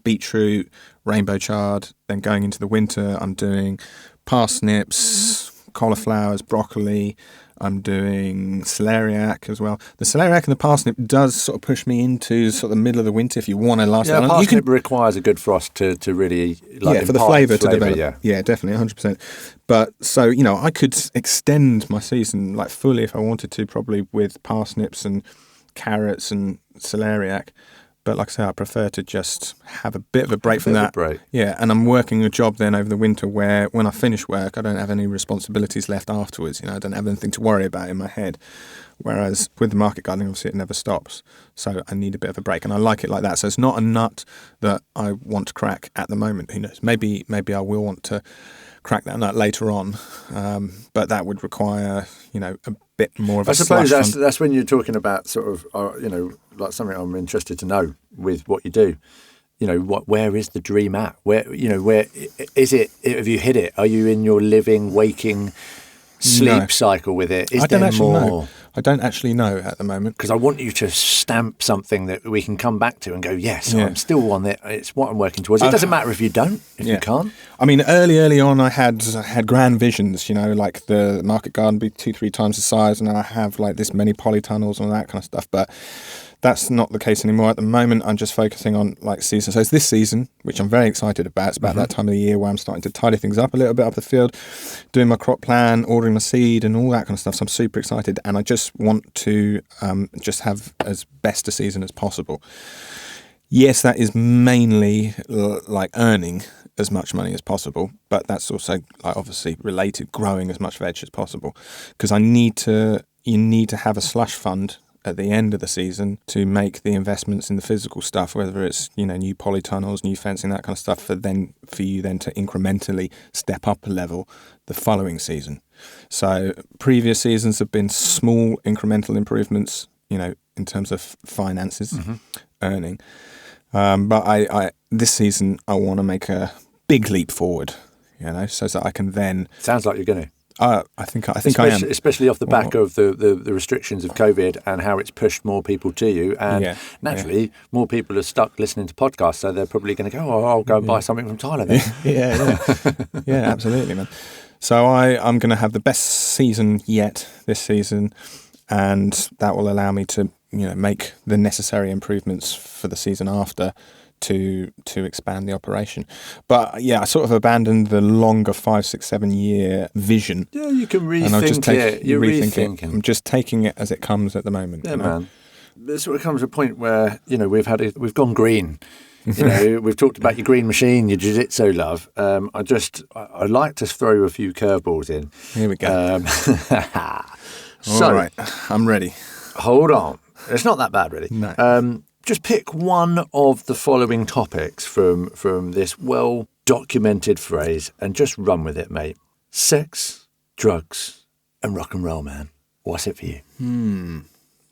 beetroot, rainbow chard. Then going into the winter, I'm doing parsnips, cauliflowers, broccoli. I'm doing celeriac as well. The celeriac and the parsnip does sort of push me into sort of the middle of the winter if you want to last. Yeah, parsnip requires a good frost to really for the flavour to develop. Yeah, definitely, 100%. But so I could extend my season like fully if I wanted to, probably with parsnips and carrots and celeriac. But like I say, I prefer to just have a bit of a break from that. Yeah, and I'm working a job then over the winter where when I finish work, I don't have any responsibilities left afterwards. I don't have anything to worry about in my head. Whereas with the market gardening, obviously it never stops. So I need a bit of a break, and I like it like that. So it's not a nut that I want to crack at the moment. Who knows? Maybe I will want to crack that nut later on, but that would require, a bit more of a slush. I suppose that's when you're talking about sort of, like something I'm interested to know with what you do. Where is the dream at? Where is it? Have you hit it? Are you in your living, waking sleep cycle with it? I don't actually know. I don't actually know at the moment. Because I want you to stamp something that we can come back to and go, yes, I'm still on it. It's what I'm working towards. It doesn't matter if you don't, if you can't. I mean, early on, I had grand visions, like the market garden be 2-3 times the size, and I have like this many polytunnels and all that kind of stuff. But that's not the case anymore. At the moment, I'm just focusing on like season. So it's this season, which I'm very excited about. It's about that time of the year where I'm starting to tidy things up a little bit up the field, doing my crop plan, ordering my seed and all that kind of stuff. So I'm super excited, and I just want to just have as best a season as possible. Yes, that is mainly like earning as much money as possible, but that's also like obviously related growing as much veg as possible, because you need to have a slush fund at the end of the season to make the investments in the physical stuff, whether it's new polytunnels, new fencing, that kind of stuff, for you then to incrementally step up a level the following season. So previous seasons have been small incremental improvements, in terms of finances, earning. But I this season I want to make a big leap forward, so that I can then. Sounds like you're going to. I think I am. Especially off the back of the restrictions of COVID and how it's pushed more people to you. And naturally, more people are stuck listening to podcasts, so they're probably going to go, I'll go and buy something from Tyler then. Yeah, absolutely, man. So I'm going to have the best season yet this season, and that will allow me to, make the necessary improvements for the season after to expand the operation. But I sort of abandoned the longer 5, 6, 7 year vision. Yeah, you can rethink it. You're rethinking. I'm just taking it as it comes at the moment. Yeah, man. There sort of comes a point where we've gone green. We've talked about your green machine, your Jiu Jitsu love. I'd like to throw a few curveballs in. Here we go. So, all right, I'm ready. Hold on. It's not that bad, really. No. Just pick one of the following topics from this well-documented phrase and just run with it, mate. Sex, drugs, and rock and roll, man. What's it for you?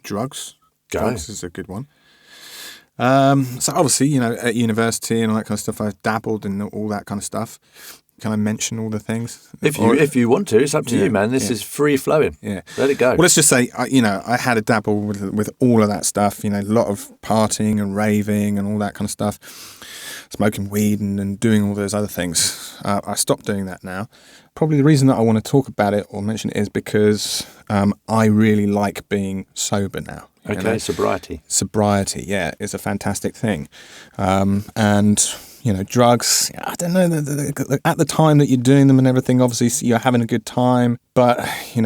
Drugs. Go. Drugs is a good one. So obviously, at university and all that kind of stuff, I've dabbled in all that kind of stuff. Can I mention all the things? If you want to, it's up to you, man. This is free flowing. Yeah, let it go. Well, let's just say, I had a dabble with all of that stuff. A lot of partying and raving and all that kind of stuff, smoking weed and doing all those other things. I stopped doing that now. Probably the reason that I want to talk about it or mention it is because I really like being sober now. Okay, sobriety. Sobriety, yeah, is a fantastic thing, and. Drugs, I don't know, at the time that you're doing them and everything, obviously you're having a good time, but, you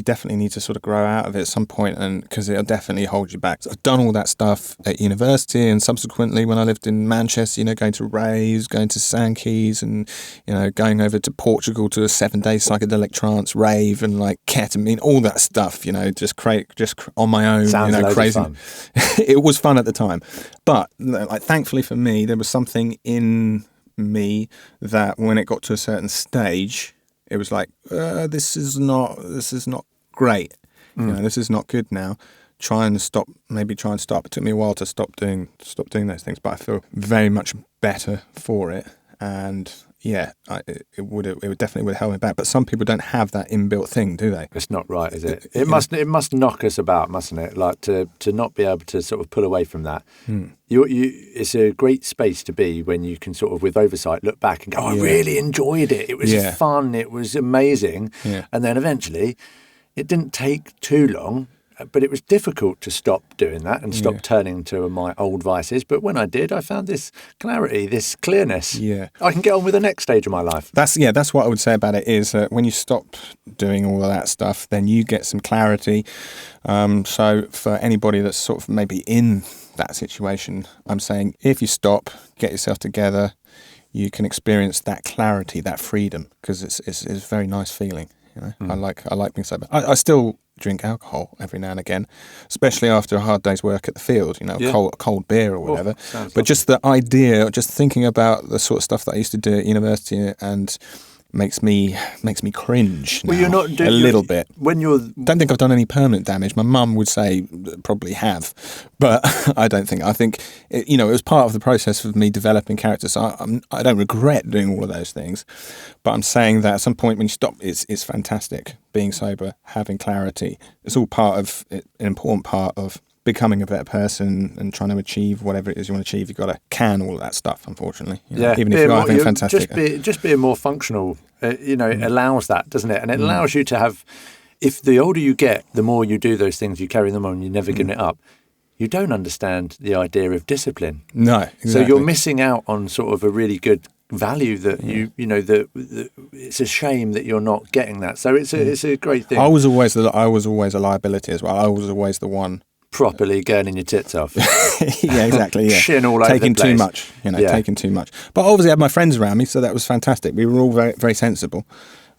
definitely need to sort of grow out of it at some point, and because it'll definitely hold you back. So I've done all that stuff at university, and subsequently when I lived in Manchester, going to raves, going to Sankeys, and, going over to Portugal to a 7-day psychedelic trance rave, and like ketamine, all that stuff, just on my own. Sounds crazy. Fun. It was fun at the time. But like, thankfully for me, there was something in me that when it got to a certain stage, it was like, this is not great. This is not good now. Try and stop. It took me a while to stop doing those things, but I feel very much better for it. And yeah, it definitely would help me back. But some people don't have that inbuilt thing, do they? It's not right, is it? It must knock us about, mustn't it? Like to not be able to sort of pull away from that. It's a great space to be when you can sort of, with oversight, look back and go, I really enjoyed it. It was fun. It was amazing. Yeah. And then eventually, it didn't take too long. but it was difficult to stop doing that and stop turning to my old vices. But when I did, I found this clarity, this clearness. Yeah. I can get on with the next stage of my life. That's what I would say about it is when you stop doing all of that stuff, then you get some clarity. So for anybody that's sort of maybe in that situation, I'm saying if you stop, get yourself together, you can experience that clarity, that freedom, because it's a very nice feeling. You know, I like being sober. I still drink alcohol every now and again, especially after a hard day's work at the field. You know, cold beer or whatever. But just the idea, just thinking about the sort of stuff that I used to do at university, and makes me cringe. Well, now, you're not a little bit. Don't think I've done any permanent damage. My mum would say probably have, but I don't think. I think it was part of the process of me developing character. So I don't regret doing all of those things, but I'm saying that at some point when you stop, it's fantastic. Being sober, having clarity, it's all part of an important part of becoming a better person and trying to achieve whatever it is you want to achieve. You've got to can all of that stuff, unfortunately. Even if you're having fantastic. Just being more functional, it allows that, doesn't it? And it allows you to have, if the older you get, the more you do those things, you carry them on, you never give it up. You don't understand the idea of discipline. No, exactly. So you're missing out on sort of a really good value that that it's a shame that you're not getting that. So it's a great thing. I was always a liability as well. I was always the one properly gurning your tits off. Yeah, exactly. Yeah, shin all over taking the place. Too much. Taking too much. But obviously, I had my friends around me, so that was fantastic. We were all very, very sensible,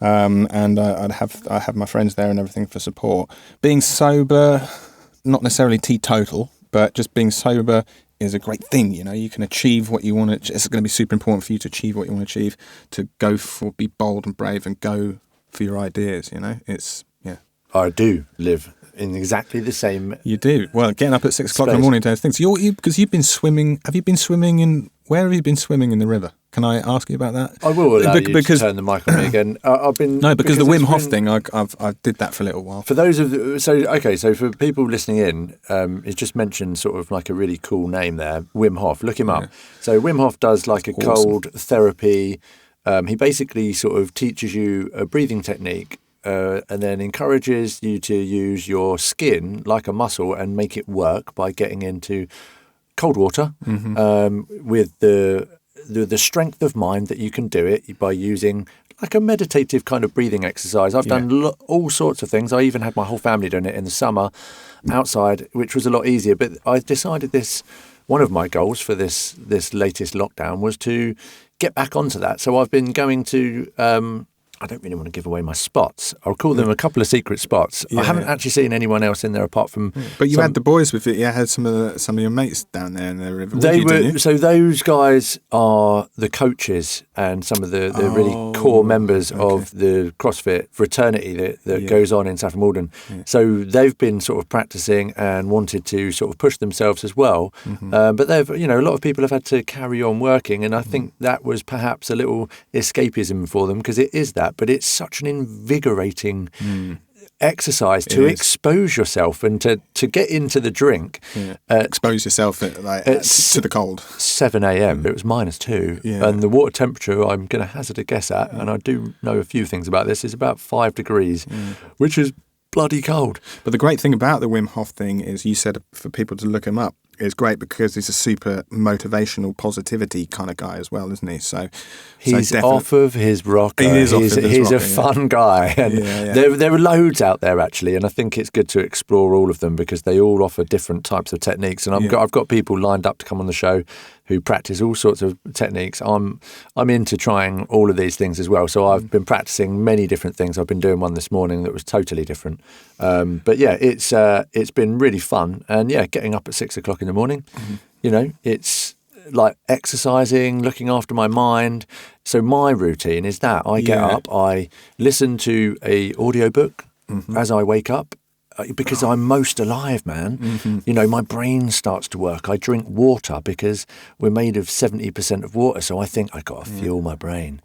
and I have my friends there and everything for support. Being sober, not necessarily teetotal, but just being sober is a great thing. You can achieve what you want to. It's going to be super important for you to achieve what you want to achieve. To go for, be bold and brave, and go for your ideas. I do live in exactly the same. You do. Well, getting up at 6 o'clock in the morning doing things. Because you've been swimming. Have you been swimming in? Where have you been swimming in the river? Can I ask you about that? I will allow you to turn the mic on me again. I've been because the Wim Hof thing. I did that for a little while. For those so for people listening in, it's just mentioned sort of like a really cool name there, Wim Hof. Look him up. So Wim Hof does like a cold therapy. He basically sort of teaches you a breathing technique. And then encourages you to use your skin like a muscle and make it work by getting into cold water with the strength of mind that you can do it by using like a meditative kind of breathing exercise. I've done all sorts of things. I even had my whole family doing it in the summer outside, which was a lot easier. But I decided one of my goals for this latest lockdown was to get back onto that. So I've been going to I don't really want to give away my spots. I'll call them a couple of secret spots. I haven't actually seen anyone else in there apart from. But you had the boys with it. You had some of your mates down there in the river. So those guys are the coaches and some of the really core members of the CrossFit fraternity that goes on in Saffron Walden. Yeah. So they've been sort of practicing and wanted to sort of push themselves as well. But they've, a lot of people have had to carry on working, and I think that was perhaps a little escapism for them because it is that. But it's such an invigorating exercise to expose yourself and to get into the drink. Expose yourself to the cold. 7 a.m. It was -2. Yeah. And the water temperature, I'm going to hazard a guess at, and I do know a few things about this, is about 5 degrees, which is bloody cold. But the great thing about the Wim Hof thing is you said for people to look him up. Is great because he's a super motivational positivity kind of guy as well, isn't he? So he's off of his rocker. He's a fun guy, and there are loads out there actually, and I think it's good to explore all of them because they all offer different types of techniques. And I've got people lined up to come on the show who practice all sorts of techniques. I'm into trying all of these things as well. So I've been practicing many different things. I've been doing one this morning that was totally different. But yeah, it's been really fun. And yeah, getting up at 6 o'clock in the morning, it's like exercising, looking after my mind. So my routine is that I get up, I listen to a audiobook as I wake up. Because I'm most alive, man. My brain starts to work. I drink water because we're made of 70% of water. So I think I got to fuel my brain.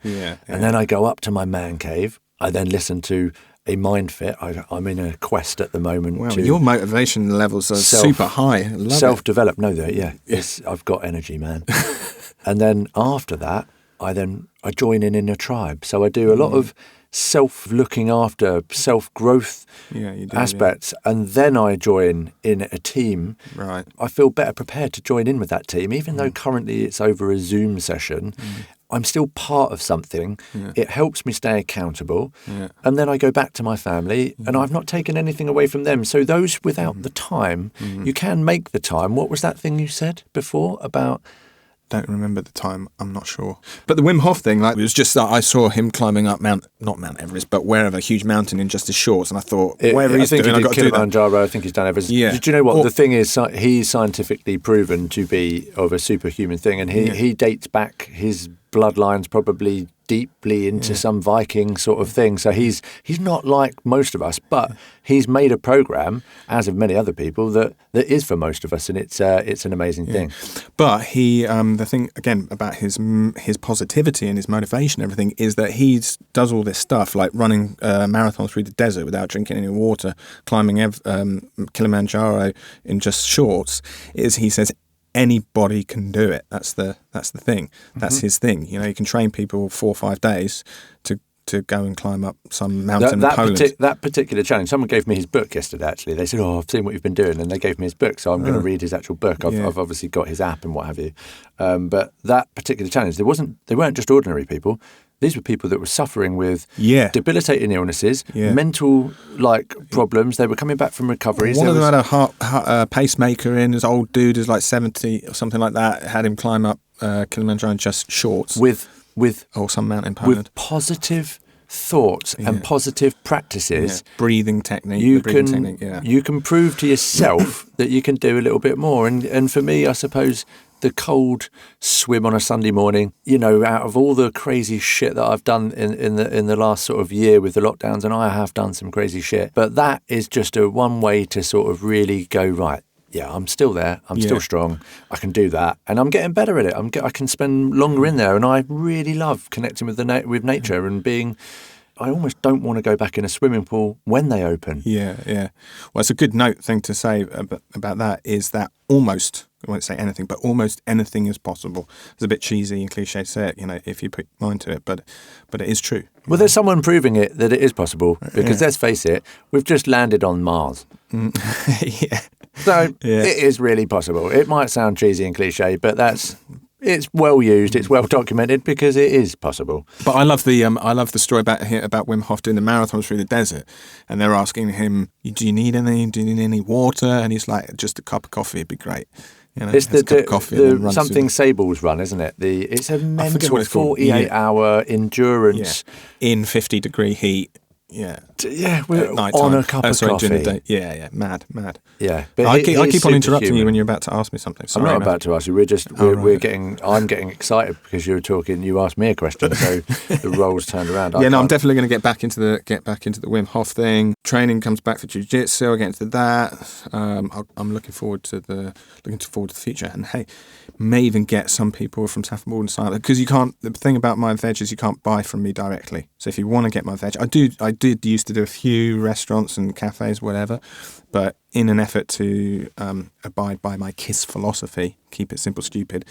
And then I go up to my man cave. I then listen to a Mind Fit. I'm in a quest at the moment. Well, your motivation levels are super high. Self-develop. No, Yes, I've got energy, man. And then after that, I join in a tribe. So I do a lot of self-looking after, self-growth aspects, and then I join in a team. Right. I feel better prepared to join in with that team, even though currently it's over a Zoom session. I'm still part of something. It helps me stay accountable. And then I go back to my family and I've not taken anything away from them. So those without the time, you can make the time. What was that thing you said before about... Don't remember the time. I'm not sure. But the Wim Hof thing, like, it was just that I saw him climbing up not Mount Everest, but wherever, a huge mountain in just his shorts, and I thought, whatever he's doing, I've got to do that. Kilimanjaro, I think he's done Everest. Yeah. Do you know what? The thing is, he's scientifically proven to be of a superhuman thing, and he dates back his bloodlines probably deeply into some Viking sort of thing. So he's not like most of us, but he's made a program, as have many other people, that is for most of us, and it's an amazing thing. But he, the thing again about his positivity and his motivation, and everything, is that he does all this stuff like running a marathon through the desert without drinking any water, climbing Kilimanjaro in just shorts. He says anybody can do it. That's the thing. That's his thing. You can train people 4 or 5 days to go and climb up some mountain in Poland. That particular challenge, someone gave me his book yesterday, actually. They said, I've seen what you've been doing, and they gave me his book, so I'm going to read his actual book. I've obviously got his app and what have you. But that particular challenge, they weren't just ordinary people. These were people that were suffering with debilitating illnesses, mental problems. They were coming back from recoveries. One of them had a heart pacemaker in. His old dude is like 70 or something like that. Had him climb up Kilimanjaro in just shorts with some mountain in Poland. With positive thoughts and positive practices, breathing technique. You can prove to yourself that you can do a little bit more. And for me, I suppose, the cold swim on a Sunday morning, out of all the crazy shit that I've done in the last sort of year with the lockdowns, and I have done some crazy shit, but that is just one way to sort of really go, right, I'm still there, I'm still strong, I can do that, and I'm getting better at it. I can spend longer in there, and I really love connecting with with nature and being... I almost don't want to go back in a swimming pool when they open. Yeah. Well, it's a good thing to say about that is that almost, I won't say anything, but almost anything is possible. It's a bit cheesy and cliche to say it, if you put your mind to it, but it is true. Well, there's someone proving it that it is possible, because let's face it, we've just landed on Mars. So it is really possible. It might sound cheesy and cliche, but it's well used, it's well documented, because it is possible. But I love the story about Wim Hof doing the marathon through the desert, and they're asking him, do you need any water? And he's like, just a cup of coffee would be great. It's the something Sable's run, isn't it? It's a mental 48-hour endurance in 50-degree heat. We're on a cup of coffee. During the day. Mad. Yeah, but I keep on interrupting you when you're about to ask me something. Sorry, I'm not about to ask you. I'm getting excited because you asked me a question, so the roles turned around. I'm definitely going to get back into the Wim Hof thing. Training comes back for Jiu Jitsu. I'll get into that. I'm looking forward to the future. And hey, may even get some people from Saffron and Silent, because the thing about my veg is you can't buy from me directly. So if you want to get my veg, I did used to do a few restaurants and cafes, whatever, but in an effort to abide by my KISS philosophy, keep it simple, stupid,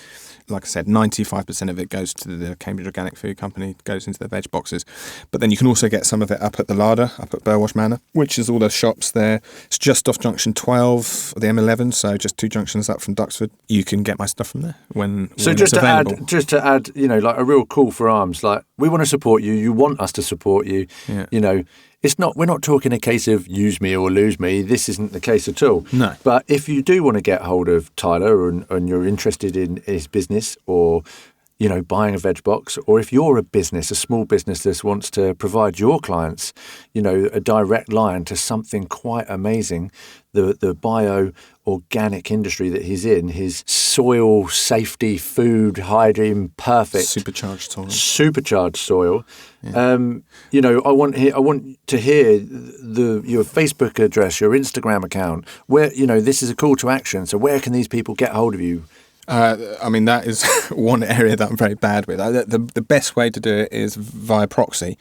like I said, 95% of it goes to the Cambridge Organic Food Company, goes into the veg boxes. But then you can also get some of it up at the Larder, up at Burwash Manor, which is all the shops there. It's just off junction 12, the M11, so just 2 junctions up from Duxford. You can get my stuff from there when it's available. Just to add, like a real call for arms, like, we want to support you, you want us to support you, we're not talking a case of use me or lose me. This isn't the case at all. No. But if you do want to get hold of Tyler and you're interested in his business, or buying a veg box, or if you're a small business that wants to provide your clients, a direct line to something quite amazing, the bio-organic industry that he's in, his soil safety, food, hygiene, perfect. Supercharged soil. Yeah. I want to hear your Facebook address, your Instagram account, where, this is a call to action. So where can these people get hold of you? That is one area that I'm very bad with. The best way to do it is via proxy,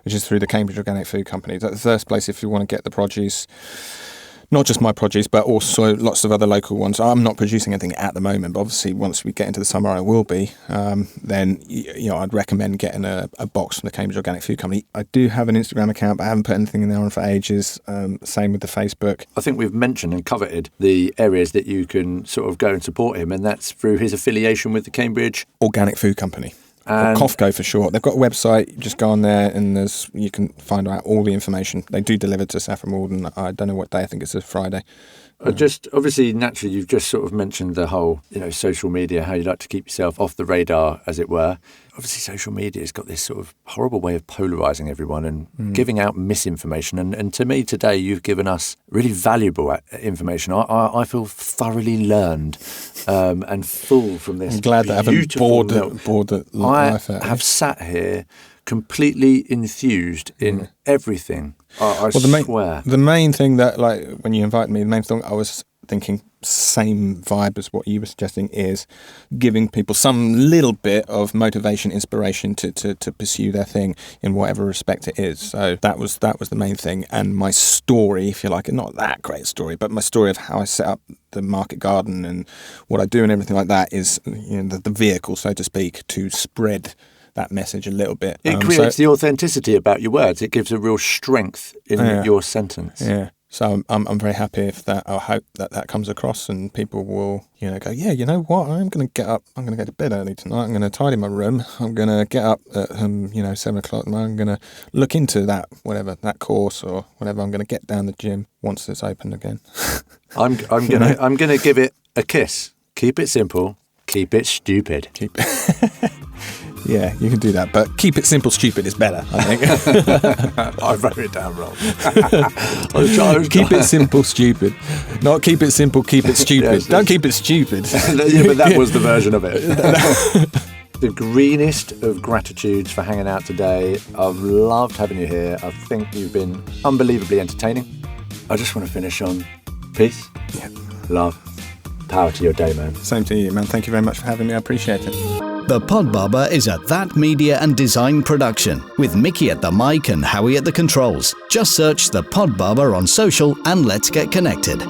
which is through the Cambridge Organic Food Company. That's the first place if you want to get the produce not just my produce, but also lots of other local ones. I'm not producing anything at the moment, but obviously once we get into the summer, I will be. Then, I'd recommend getting a box from the Cambridge Organic Food Company. I do have an Instagram account, but I haven't put anything in there on for ages. Same with the Facebook. I think we've mentioned and coveted the areas that you can sort of go and support him, and that's through his affiliation with the Cambridge Organic Food Company. Or COFCO for short. They've got a website. You just go on there and you can find out all the information. They do deliver to Saffron Walden. I don't know what day. I think it's a Friday. Just obviously, naturally, you've just sort of mentioned the whole, social media, how you like to keep yourself off the radar, as it were. Obviously, social media has got this sort of horrible way of polarising everyone and giving out misinformation. And to me today, you've given us really valuable information. I feel thoroughly learned and full from this. I'm glad that I haven't bored the life out. I have sat here completely enthused in everything. I swear. The main thing that, when you invited me, the main thing I was thinking, same vibe as what you were suggesting, is giving people some little bit of motivation, inspiration to pursue their thing in whatever respect it is. So that was the main thing. And my story, if you like, not that great story, but my story of how I set up the market garden and what I do and everything like that is the vehicle, so to speak, to spread that message a little bit. It creates the authenticity about your words. It gives a real strength in your sentence. Yeah. So I'm very happy if that. I hope that comes across and people will, go, yeah, you know what? I'm going to get up. I'm going to go to bed early tonight. I'm going to tidy my room. I'm going to get up at 7 o'clock. I'm going to look into that course or whatever. I'm going to get down the gym once it's open again. I'm going to give it a kiss. Keep it simple. Keep it stupid. Yeah, you can do that, but keep it simple, stupid is better, I think. I wrote it down wrong. Keep it simple, stupid. Not keep it simple, keep it stupid. Yes, don't keep it stupid. Yeah, but that was the version of it. The greenest of gratitudes for hanging out today. I've loved having you here. I think you've been unbelievably entertaining. I just want to finish on peace, love, power to your day, man. Same to you, man. Thank you very much for having me. I appreciate it. The PodBarber is a That Media and Design production, with Mickey at the mic and Howie at the controls. Just search the PodBarber on social and let's get connected.